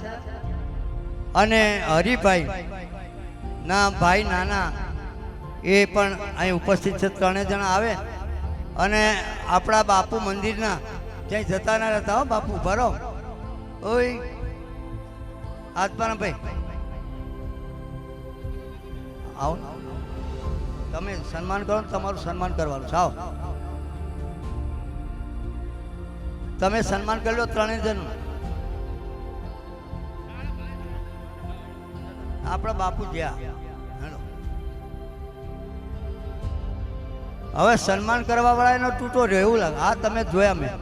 અને હરિભાઈ ના ભાઈ નાના એ પણ અહીં ઉપસ્થિત છે. ત્રણેય જણા આવે અને આપણા બાપુ મંદિરના ક્યાંય જતા ના રહેતા. હો બાપુ ભરો. ઓય આત્માના ભાઈ આવો, તમે સન્માન કરો, તમારું સન્માન કરવાનું છે. આવો તમે સન્માન કરી લો ત્રણેય જણ. આપણા બાપુ જ્યાં હવે સન્માન કરવા વાળા એનો તૂટો રહ્યો એવું લાગે. હા તમે જોયા મેં.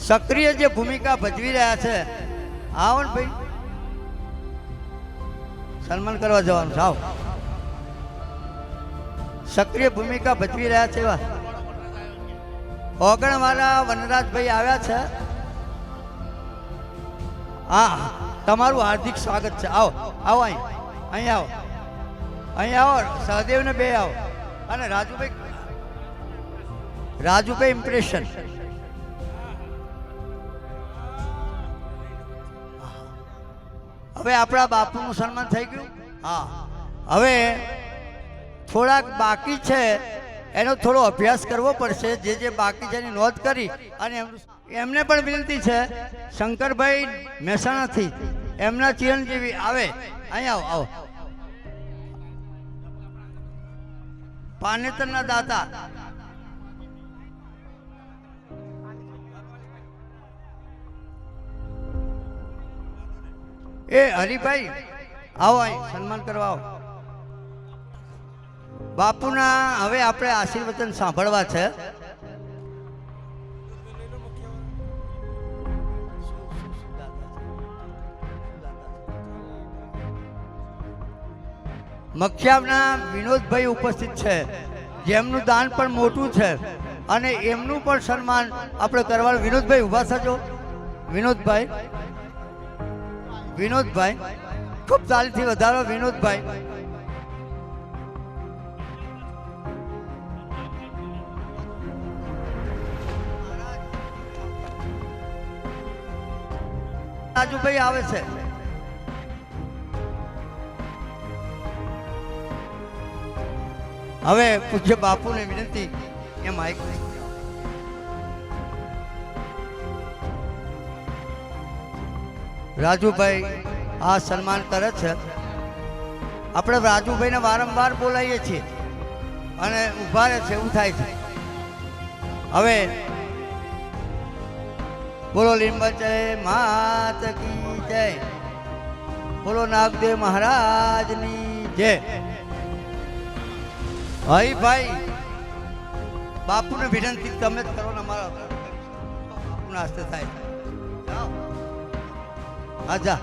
સક્રિય જે ભૂમિકા ભજવી રહ્યા છે, આવો ને ભાઈ સન્માન કરવા જવાનું છે. આવો, સક્રિય ભૂમિકા ભજવી રહ્યા છે એવા ઓગણવાળા વનરાજભાઈ આવ્યા છે. હા, તમારું હાર્દિક સ્વાગત છે. આવો આવો, અહીં આવો, અહીં આવો. સહદેવને બે આવો. અને રાજુભાઈ ઇમ્પ્રેશન. હવે આપણા બાપુનું સન્માન થઈ ગયું. હા, હવે થોડાક બાકી છે, એનો થોડો અભ્યાસ કરવો પડશે. જે બાકી છે એની નોંધ કરી અને એમને પણ વિનંતી છે, શંકરભાઈ મહેસાણાથી એમના ચિરંજીવી આવે. અહીં આવો, આવો. પાનેતરના દાતા એ હરિભાઈ આવો, અહીં સન્માન કરવા આવો. બાપુના હવે આપણે આશીર્વચન સાંભળવા છે. મખિયાના વિનોદભાઈ ઉપસ્થિત છે, જેમનું દાન પણ મોટું છે અને એમનું પણ સન્માન આપણે કરવાનું. વિનોદભાઈ ઊભા થજો. વિનોદભાઈ, વિનોદભાઈ ખૂબ તાલીથી વધારો. વિનોદભાઈ રાજુભાઈ આવે છે. હવે પૂજ્ય બાપુને વિનંતી એ માઇક રાજુભાઈ આ સન્માન કરે છે. આપણે રાજુભાઈને વારંવાર બોલાવીએ છીએ અને ઊભા રહે છે, એવું થાય છે. હવે બોલો લીંબચય માત કી જય, બોલો નાગદેવ મહારાજની જય. હરિભાઈ બાપુને વિનંતી તમે જ કરો ને, અમારા બાપુના હસ્તે થાય. આજા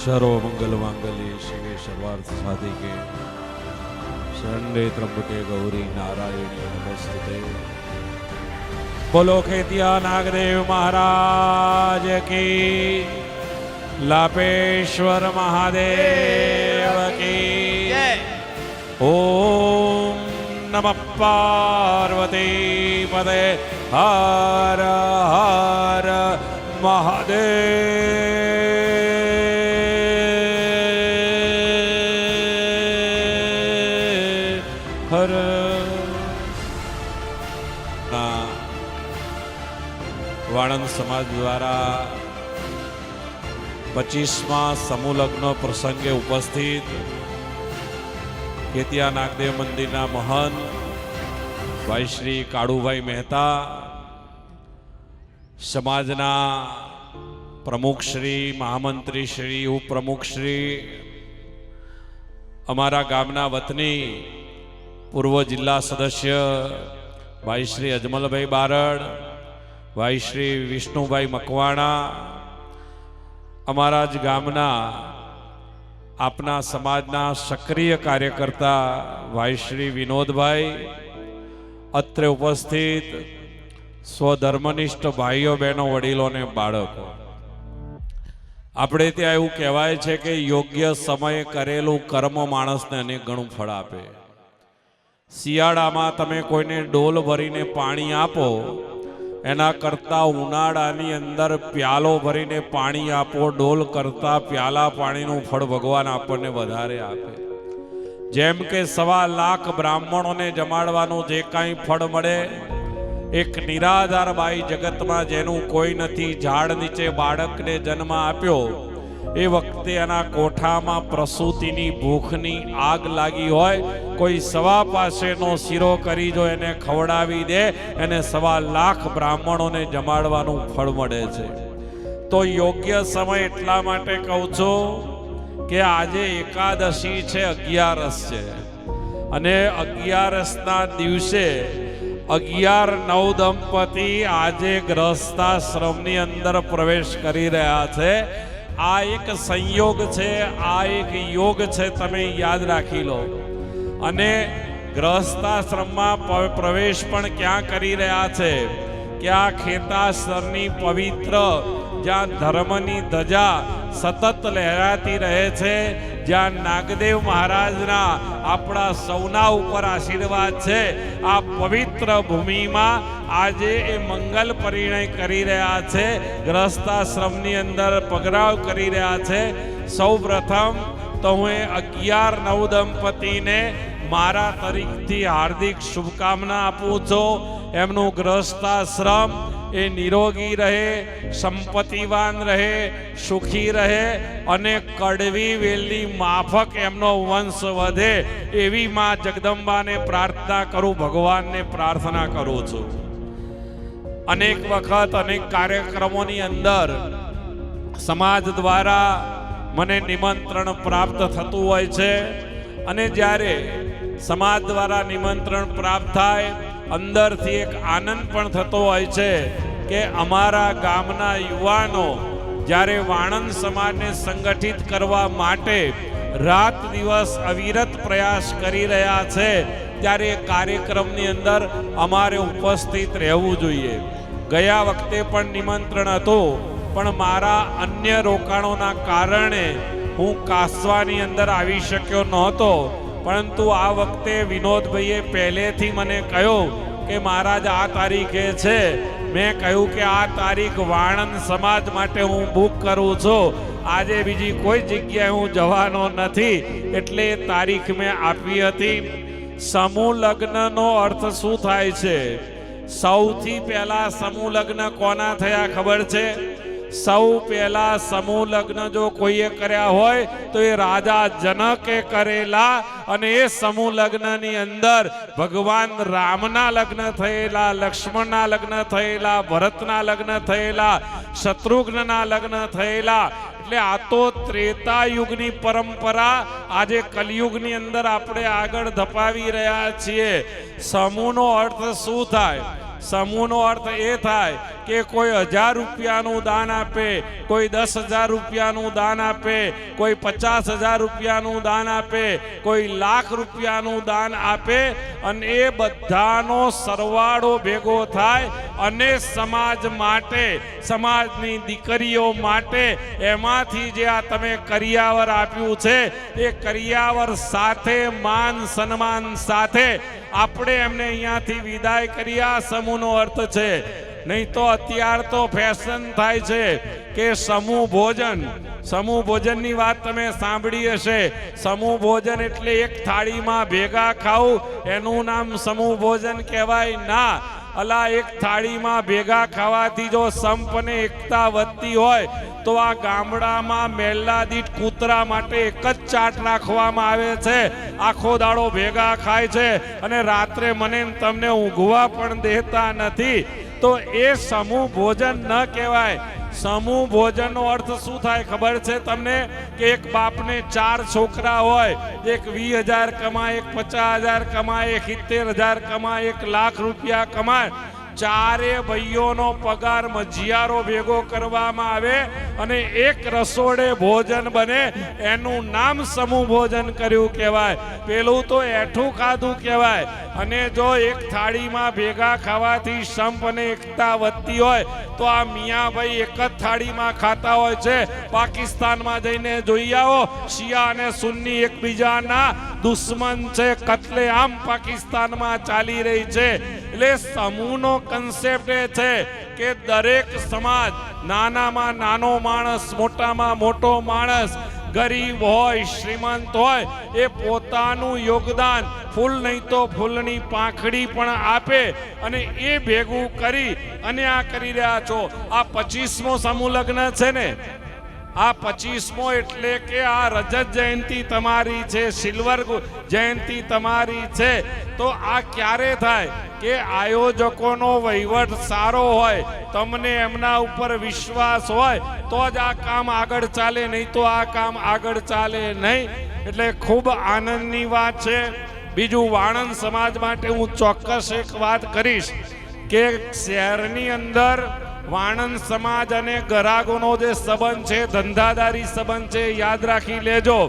सर्व मंगल मांगल्ये शिवे सर्वार्थ साधिके शरण्ये त्र्यंबके गौरी नारायणी नमस्ते. बोलो खेतिया नागदेव महाराज की, लापेश्वर महादेव की. ओम नमः पार्वती पदे हर हर महादेव. વાણંદ સમાજ દ્વારા 25મા સમૂહ લગ્ન પ્રસંગે ઉપસ્થિત કેતિયા નાગદેવ મંદિરના મહંત ભાઈ શ્રી કાળુભાઈ મહેતા, સમાજના પ્રમુખ શ્રી, મહામંત્રી શ્રી, ઉપપ્રમુખ શ્રી, અમારા ગામના વતની પૂર્વ જિલ્લા સદસ્ય ભાઈ શ્રી અજમલભાઈ બારડ, ભાઈ શ્રી વિષ્ણુભાઈ મકવાણા, અમારા જ ગામના આપના સમાજના સક્રિય કાર્યકર્તા ભાઈ શ્રી વિનોદભાઈ, અત્રે ઉપસ્થિત સ્વધર્મનિષ્ઠ ભાઈઓ બહેનો, વડીલો અને બાળકો. આપણે ત્યાં એવું કહેવાય છે કે યોગ્ય સમયે કરેલું કર્મ માણસને અનેક ગણું ફળ આપે. શિયાળામાં તમે કોઈને ડોલ ભરીને પાણી આપો એના કરતાં ઉનાળાની અંદર પ્યાલો ભરીને પાણી આપો, ડોલ કરતાં પ્યાલા પાણીનું ફળ ભગવાન આપણને વધારે આપે. જેમ કે 1.25 લાખ બ્રાહ્મણોને જમાડવાનું જે કાંઈ ફળ મળે, એક નિરાધાર બાઈ જગતમાં જેનું કોઈ નથી, ઝાડ નીચે બાળકને જન્મ આપ્યો, એ વખતે એના કોઠામાં પ્રસૂતિની ભૂખની આગ લાગી હોય, કોઈ સવા પાસેનો શીરો કરી જો એને ખવડાવી દે, એને 1.25 લાખ બ્રાહ્મણોને જમાડવાનું ફળ મળે છે. તો યોગ્ય સમય એટલા માટે કહું છું કે આજે એકાદશી છે, 11 છે, અને 11ના દિવસે 11-9 દંપતી આજે ગ્રહસ્થાશ્રમની અંદર પ્રવેશ કરી રહ્યા છે. આ એક સંયોગ છે, આ એક યોગ છે, તમે યાદ રાખી લો. અને ગ્રહસ્થાશ્રમમાં પ્રવેશ પણ ક્યાં કરી રહ્યા છે કે આ ખેતાસરની પવિત્ર, જ્યાં ધર્મની ધજા સતત લહેરાતી રહે છે, જ્યાં નાગદેવ મહારાજના આપણા સૌના ઉપર આશીર્વાદ છે, આ પવિત્ર ભૂમિમાં આજે એ મંગલ પરિણય કરી રહ્યા છે, ગ્રહસ્થાશ્રમની અંદર પગરાવ કરી રહ્યા છે. સૌ પ્રથમ તો હું 11-9 દંપતીને મારા તરફથી હાર્દિક શુભકામના આપું છું. એમનું ગ્રહસ્થાશ્રમ એ નિરોગી રહે, સંપત્તિવાન રહે, સુખી રહે, અને કડવી વેલની માફક એમનો વંશ વધે, એવી માં જગદંબાને પ્રાર્થના કરું, ભગવાનને પ્રાર્થના કરું છું. અનેક વખત અનેક કાર્યક્રમોની અંદર સમાજ દ્વારા મને નિમંત્રણ પ્રાપ્ત થતું હોય છે, અને જ્યારે સમાજ દ્વારા નિમંત્રણ પ્રાપ્ત થાય, અંદરથી એક આનંદ પણ થતો હોય છે કે અમારા ગામના યુવાનો જ્યારે વાણંદ સમાજને સંગઠિત કરવા માટે રાત દિવસ અવિરત પ્રયાસ કરી રહ્યા છે, ત્યારે એ કાર્યક્રમની અંદર અમારે ઉપસ્થિત રહેવું જોઈએ. ગયા વખતે પણ નિમંત્રણ હતું, પણ મારા અન્ય રોકાણોના કારણે હું કાસવાની અંદર આવી શક્યો નહોતો. પરંતુ આ વખતે વિનોદભાઈએ પહેલેથી મને કહ્યું કે મહારાજ આ તારીખે છે. મેં કહ્યું કે આ તારીખ વાણંદ સમાજ માટે હું બુક કરું છું, આજે બીજી કોઈ જગ્યાએ હું જવાનો નથી, એટલે તારીખ મેં આપી હતી. સમૂહ લગ્નનો અર્થ શું થાય છે? સૌથી પહેલા સમૂહ લગ્ન કોના થયા ખબર છે? સૌ પહેલા સમૂહ લગ્ન જો કોઈએ કર્યા હોય તો એ રાજા જનકે કરેલા, અને એ સમૂહ લગ્નની અંદર ભગવાન રામના લગ્ન થયેલા, લક્ષ્મણના લગ્ન થયેલા, ભરતના લગ્ન થયેલા, શત્રુઘ્નના લગ્ન થયેલા. એટલે આ તો ત્રેતા યુગની પરંપરા આજે કલિયુગની અંદર આપણે આગળ ધપાવી રહ્યા છીએ. સમૂહનો અર્થ શું થાય? સમૂહનો અર્થ એ થાય કે કોઈ 1000 રૂપિયાનું દાન આપે, કોઈ 10,000 રૂપિયાનું દાન આપે, કોઈ 50,000 રૂપિયાનું દાન આપે, કોઈ લાખ રૂપિયાનું દાન આપે, અને એ બધાનો સરવાળો ભેગો થાય અને સમાજ માટે, સમાજની દીકરીઓ માટે એમાંથી જે આ તમે કરિયાવર આપ્યું છે, એ કરિયાવર સાથે માન સન્માન સાથે આપણે એમને અહીંયાથી વિદાય કરી. આ સમૂહનો અર્થ છે. નહીં તો અત્યાર તો ફેશન થાય છે કે સમૂહ ભોજન. સમૂહ ભોજનની વાત તમે સાંભળી હશે. સમૂહ ભોજન એટલે એક થાળીમાં ભેગા ખાવું, એનું નામ સમૂહ ભોજન કહેવાય ના. અલા એક થાળીમાં ભેગા ખાવાથી જો સંપ અને એકતા વધતી હોય તો આ ગામડામાં મેલ્લા દીઠ કૂતરા માટે એક જ ચાટ રાખવામાં આવે છે. આખો દાડો ભેગા ખાય છે અને રાત્રે મને ને તમને ઊંઘવા પણ દેતા નથી. તો એ સમૂહ ભોજન ન કહેવાય. સમૂહ ભોજનનો અર્થ શું થાય ખબર છે તમને? કે એક બાપને 4 છોકરા હોય, એક 20,000 કમાય, એક 50,000 કમાય, એક 70,000 કમાય, 1 લાખ રૂપિયા કમાય. ચારે ભાઈઓનો પગાર મજિયારો ભેગો કરવામાં આવે અને એક રસોડે ભોજન બને. એનું નામ સમૂહ ભોજન કર્યું કહેવાય. પેલું તો એઠું ખાધું કહેવાય. અને જો એક થાળીમાં ભેગા ખાવાથી સંપ અને એકતા વધતી હોય તો આ મિયાભાઈ એક જ થાળીમાં ખાતા હોય છે. પાકિસ્તાનમાં જઈને જોઈ આવો, શિયા અને સુન્ની એકબીજાના દુશ્મન છે. કત્લેઆમ પાકિસ્તાનમાં ચાલી રહી છે. એટલે સમૂહનો કન્સેપ્ટ એ છે કે દરેક સમાજ, નાનામાં નાનો માણસ, મોટામાં મોટો માણસ, ગરીબ હોય શ્રીમંત હોય, એ પોતાનું યોગદાન ફૂલ નહીં તો ફૂલની પાંખડી પણ આપે અને એ ભેગું કરી અને આ કરી રહ્યા છો. આ 25મો સમૂહ લગ્ન છે ને, આ 25મો એટલે કે આ રજત જયંતિ તમારી છે, સિલ્વર જયંતિ તમારી છે. તો આ ક્યારે થાય? કે આયોજકોનો વહીવટ સારો હોય, તમને એમના ઉપર વિશ્વાસ હોય તો જ આ કામ આગળ ચાલે, નહીં તો આ કામ આગળ ચાલે નહીં. એટલે ખૂબ આનંદની વાત છે. બીજું, વાણંદ સમાજ માટે હું ચોક્કસ એક વાત કરીશ કે શહેરની અંદર વાણંદ સમાજ અને ગરાગોનો જે સંબંધ છે, ધંધાદારી સંબંધ છે, યાદ રાખી લેજો.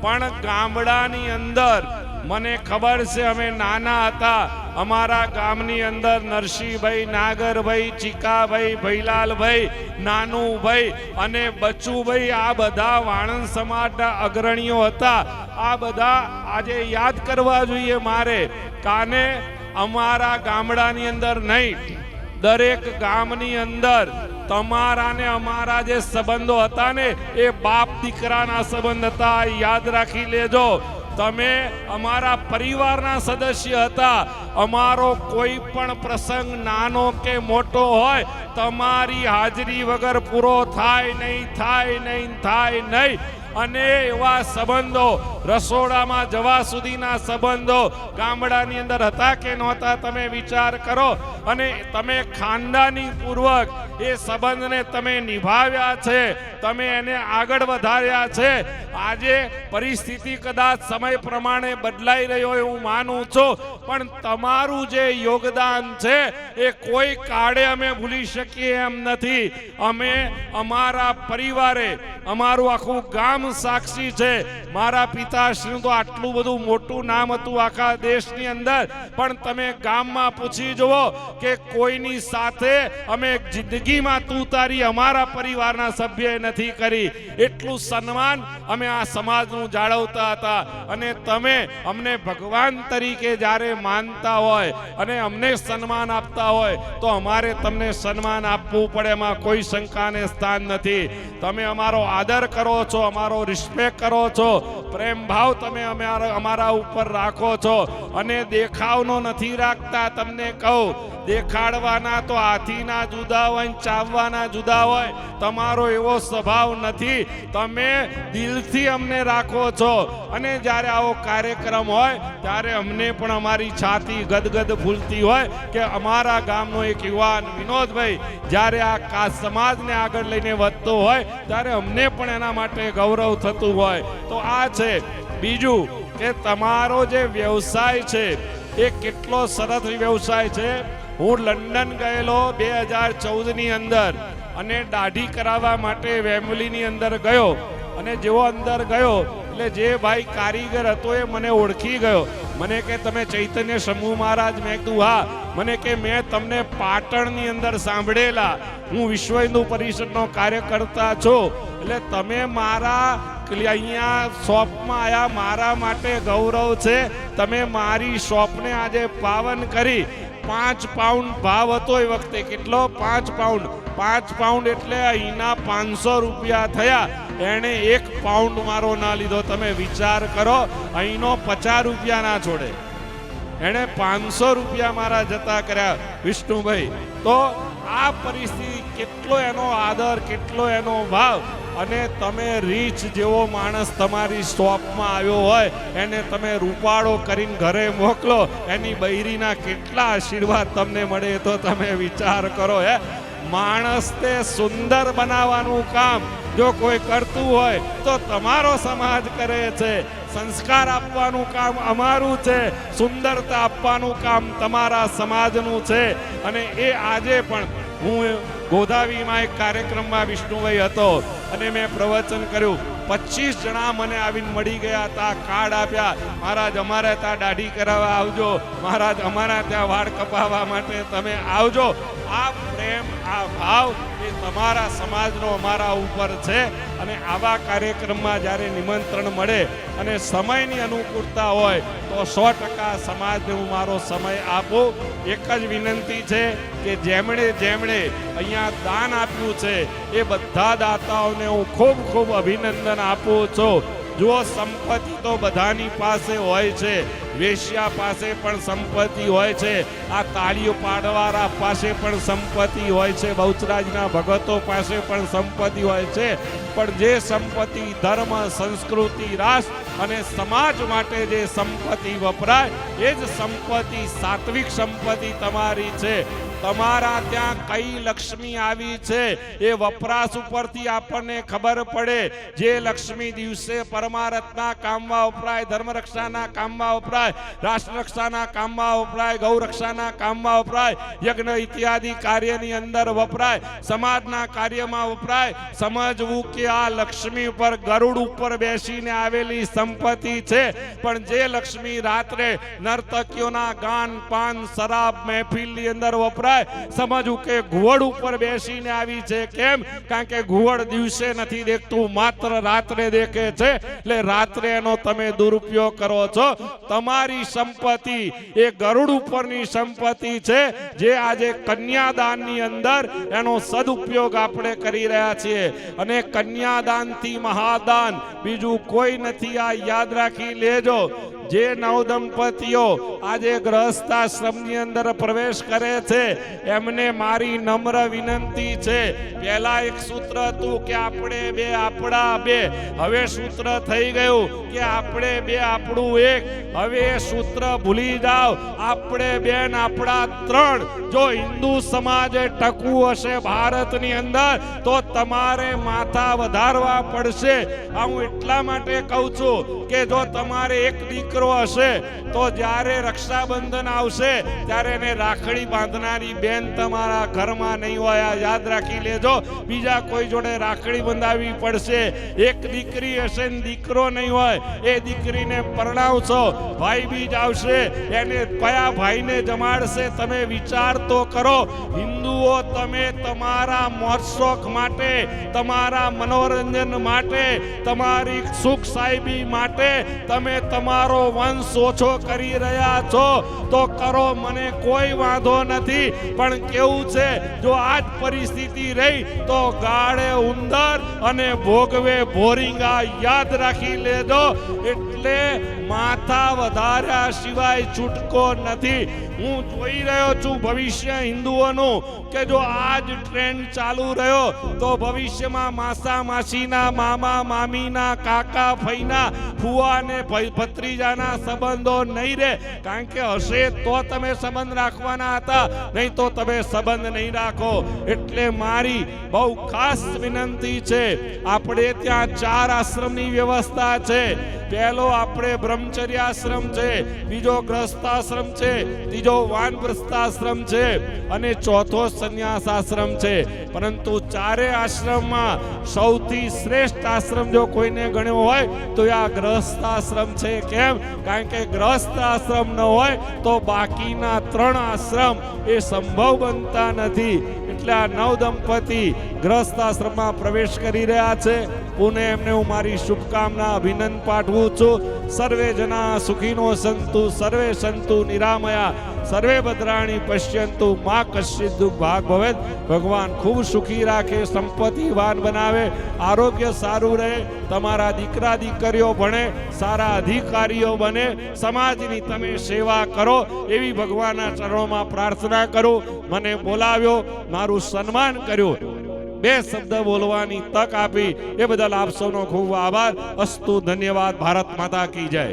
પણ ગામડાની અંદર મને ખબર છે, અમે નાના હતા, અમારા ગામની અંદર નરસિંહભાઈ, નાગરભાઈ, ચીકાભાઈ, ભૈલાલભાઈ, નાનુભાઈ અને બચુભાઈ, આ બધા વાણંદ સમાજના અગ્રણીઓ હતા. આ બધા આજે યાદ કરવા જોઈએ મારે. કાને અમારા ગામડાની અંદર નહીં, દરેક ગામની અંદર તમારા ને અમારા જે સંબંધો હતા ને, એ બાપ દીકરાના સંબંધ હતા. યાદ રાખી લેજો. તમે અમારા પરિવારના સદસ્ય હતા. અમારો કોઈ પણ પ્રસંગ નાનો કે મોટો હોય, તમારી હાજરી વગર પૂરો થાય નહીં, થાય નહીં, થાય નહીં. અને એવા સંબંધો, રસોડામાં જવા સુધીના સંબંધો ગામડાની અંદર હતા કે નહોતા? તમે વિચાર કરો. અને તમે ખાનદાની પૂર્વક એ સંબંધને તમે નિભાવ્યા છે, તમે એને આગળ વધાર્યા છે. આજે પરિસ્થિતિ કદાચ સમય પ્રમાણે બદલાઈ રહ્યો હોય હું માનું છું, પણ તમારું જે યોગદાન છે એ કોઈ કાળે અમે ભૂલી શકીએ એમ નથી. અમે અમારા પરિવારે, અમારું આખું ગામ સાક્ષી છે. મારા પિતાશ્રીનું તો આટલું બધું મોટું નામ હતું આખા દેશની અંદર, પણ તમે ગામમાં પૂછી જુઓ કે કોઈની સાથે અમે જિંદગીમાં તું તારી અમારા પરિવારના સભ્યએ નથી કરી. એટલું સન્માન અમે આ સમાજનું જાળવતા હતા. અને તમે અમને ભગવાન તરીકે જ્યારે માનતા હોય અને અમને સન્માન આપતા હોય તો અમારે તમને સન્માન આપવું પડે, એમાં કોઈ શંકાને સ્થાન નથી. તમે અમારો આદર કરો છો, અમારો રિસ્પેક્ટ કરો છો, પ્રેમ ભાવ તમે અમારા ઉપર રાખો છો. અને દેખાવનો નથી રાખતા. તમને કહું, દેખાડવાના તો હાથીના જુદા હોય, ચાવવાના જુદા હોય. તમારો એવો સ્વભાવ નથી. તમે દિલથી અમને રાખો છો. અને જ્યારે આવો કાર્યક્રમ હોય ત્યારે અમને પણ અમારી છાતી ગદગદ ફૂલતી હોય કે અમારા ગામનો એક યુવાન વિનોદભાઈ જ્યારે આ સમાજને આગળ લઈને વધતો હોય ત્યારે અમને પણ એના માટે ગૌરવ થતું હોય. તો આ છે. બીજું કે તમારો જે વ્યવસાય છે એ કેટલો સરસ વ્યવસાય છે. હું લંડન ગયેલો 2014ની અંદર અને દાઢી કરાવવા માટે વેમ્બલીની અંદર ગયો. અને જેવો અંદર ગયો એટલે જે ભાઈ કારીગર હતો એ મને ઓળખી ગયો. મને કે તમે ચૈતન્ય સમૂહ મહારાજ? મેં કીધું હા. મને કે મેં તમને પાટણની અંદર સાંભળેલા, હું વિશ્વ હિન્દુ પરિષદનો કાર્યકર્તા છું, એટલે તમે મારા અહીંયા શોપમાં આવ્યા, મારા માટે ગૌરવ છે. તમે મારી શોપને આજે પાવન કરી. 5 પાઉન્ડ ભાવ હતો એ વખતે. કેટલો? 5 પાઉન્ડ. 5 પાઉન્ડ એટલે અહીંના 500 રૂપિયા થયા. એણે 1 પાઉન્ડ મારો ના લીધો. તમે વિચાર કરો, અહીંનો 50 રૂપિયા ના છોડે. એણે 500 રૂપિયા મારા જતા કર્યા વિષ્ણુભાઈ. તો આ પરિસ્થિતિ, કેટલો એનો આદર, કેટલો એનો ભાવ. અને તમે રીચ જેવો માણસ તમારી શોપમાં આવ્યો હોય એને તમે રૂપાળો કરીને ઘરે મોકલો, એની બૈરીના કેટલા આશીર્વાદ તમને મળે તો તમે વિચાર કરો. માણસ તે સુંદર બનાવવાનું કામ જો કોઈ કરતું હોય તો તમારો સમાજ કરે છે. સંસ્કાર આપવાનું કામ અમારું છે, સુંદરતા આપવાનું કામ તમારા સમાજનું છે. અને એ આજે પણ હું ગોધાવીમાં એક કાર્યક્રમમાં વિષ્ણુભાઈ હતો અને મેં પ્રવચન કર્યું. 25 જણા મને આવીને મળી ગયા હતા, કાર્ડ આપ્યા. મહારાજ અમારે ત્યાં દાઢી કરાવવા આવજો, મહારાજ અમારા ત્યાં વાળ કપાવવા માટે તમે આવજો. આ પ્રેમ, આ ભાવ એ તમારા સમાજનો અમારા ઉપર છે. અને આવા કાર્યક્રમમાં જ્યારે નિમંત્રણ મળે અને સમયની અનુકૂળતા હોય તો 100% સમાજને હું મારો સમય આપું. એક જ વિનંતી છે કે જેમણે જેમણે અહીંયા દાન આપ્યું છે એ બધા દાતાઓને હું ખૂબ ખૂબ અભિનંદન આપું છું. જુઓ, સંપત્તિ તો બધાની પાસે હોય છે. વેશ્યા પાસે પણ સંપત્તિ હોય છે, આ તાળીઓ પાડવાળા પાસે પણ સંપત્તિ હોય છે, બહુચરાજના ભગતો પાસે પણ સંપત્તિ હોય છે. પણ જે સંપત્તિ ધર્મ, સંસ્કૃતિ, રાષ્ટ્ર અને સમાજ માટે જે સંપત્તિ વપરાય એ જ સંપત્તિ, સાત્વિક સંપત્તિ તમારી છે. તમારા ત્યાં કઈ લક્ષ્મી આવી છે એ વપરાશ ઉપરથી આપણને ખબર પડે. જે લક્ષ્મી દિવસે પરમાર્થના કામમાં વપરાય, ધર્મરક્ષાના કામમાં વપરાય, રાષ્ટ્રરક્ષાના કામમાં વપરાય, ગૌરક્ષાના કામમાં વપરાય, યજ્ઞ ઇત્યાદિ કાર્યની અંદર વપરાય, સમાજના કાર્યમાં વપરાય. સમજવું કે આ લક્ષ્મી ઉપર ગરુડ ઉપર બેસીને આવેલી સંપત્તિ છે. પણ જે લક્ષ્મી રાત્રે નર્તકીઓના ગાન, પાન, શરાબ, મહેફિલની અંદર વપરાય, સમજવું કે ઘુવડ ઉપર બેસીને આવી છે. કેમ? કારણ કે ઘુવડ દિવસે નથી દેખતું, માત્ર રાત્રે દેખે છે. એટલે રાત્રે એનો તમે દુરુપયોગ કરો છો. તમારી સંપત્તિ એ ગરુડ ઉપરની સંપત્તિ છે, જે આજે કન્યાદાનની અંદર એનો સદુપયોગ આપણે કરી રહ્યા છીએ. અને કન્યાદાનથી મહાદાન બીજું કોઈ નથી, આ યાદ રાખી લેજો. જે નવદંપતિઓ આજે ગ્રહસ્થાશ્રમની અંદર પ્રવેશ કરે છે એમને મારી નમ્ર વિનંતી છે. પહેલા એક સૂત્ર હતું કે આપણે બે આપણા બે, હવે સૂત્ર થઈ ગયું કે આપણે બે આપણું એક. હવે એ સૂત્ર ભૂલી જાઓ, આપણે બેન આપણા ત્રણ. જો હિન્દુ સમાજે ટકવું હશે ભારતની અંદર તો તમારે માથા વધારવા પડશે. આ હું એટલા માટે કહું છું કે જો તમારે એક દીકરો હશે તો જ્યારે રક્ષાબંધન આવશે ત્યારે એને રાખડી બાંધનારી બેન તમારા ઘરમાં નહીં હોય. યાદ રાખી લેજો. બીજા કોઈ જોડે રાખડી બંધાવવી પડશે. એક દીકરી હશે ને દીકરો નહીં હોય, એ દીકરીને પરણાવશો, ભાઈ બીજ આવશે, એને કયા ભાઈને જમાડશે તમે વિચાર તો કરો. હિન્દુઓ તમે તમારા મોજશોખ માટે, તમારા મનોરંજન માટે, તમારી સુખ સાહેબી માટે તમે તમારો વંશ ઓછો કરી રહ્યા છો તો કરો, મને કોઈ વાંધો નથી. પણ કેવું છે, જો આજ પરિસ્થિતિ રહી તો ગાળે ઉંદર અને ભોગવે ભોરિંગા. યાદ રાખી લેજો. એટલે માથા વધાર્યા સિવાય છૂટકો નથી. હું જોઈ રહ્યો છું ભવિષ્ય હિન્દુઓનું કે જો આજ ટ્રેન્ડ ચાલુ રહ્યો તો ભવિષ્યમાં માસા માસીના, મામા મામીના, કાકા ફઈના, ફુવા ને ભત્રીજાના સંબંધો નહીં રહે. કારણ કે હશે તો તમે સંબંધ રાખવાના હતા, નહીં તો તમે સંબંધ નહીં રાખો. એટલે મારી બહુ ખાસ વિનંતી છે, આપણે ત્યાં 4 આશ્રમની વ્યવસ્થા છે. પહેલો આપણે બ્રહ્મચર્ય આશ્રમ છે, બીજો ગ્રસ્તાશ્રમ છે, ત્રીજો વાનપ્રસ્થાશ્રમ છે અને ચોથો સંન્યાસ આશ્રમ છે. પરંતુ 4 આશ્રમમાં સૌથી શ્રેષ્ઠ આશ્રમ જો કોઈને ગણ્યો હોય તો આ ગ્રસ્તાશ્રમ છે. કેમ? કારણ કે ગ્રસ્તાશ્રમ ન હોય તો બાકીના 3 આશ્રમ એ સંભવ બનતા નથી. એટલે આ નવદંપતિ ગ્રસ્તાશ્રમમાં પ્રવેશ કરી રહ્યા છે. પુણે એમને હું મારી શુભકામના અભિનંદન પાઠવું છું. સર્વે જના સુખીનો સંતુ, સર્વે સંતુ નિરામયા, સર્વે ભદ્રાણી પશ્યંતુ માં કશ્ચિત દુઃખ ભાગ ભવેત. ભગવાન ખૂબ સુખી રાખે, સંપત્તિવાન બનાવે, આરોગ્ય સારું રહે, તમારા દીકરા દીકરીઓ ભણે, સારા અધિકારીઓ બને, સમાજની તમે સેવા કરો એવી ભગવાનના ચરણોમાં પ્રાર્થના કરું. મને બોલાવ્યો, મારું સન્માન કર્યું, 2 શબ્દ બોલવાની તક આપી એ બદલ આપ સૌનો ખૂબ આભાર. અસ્તુ, ધન્યવાદ. ભારત માતા કી જય.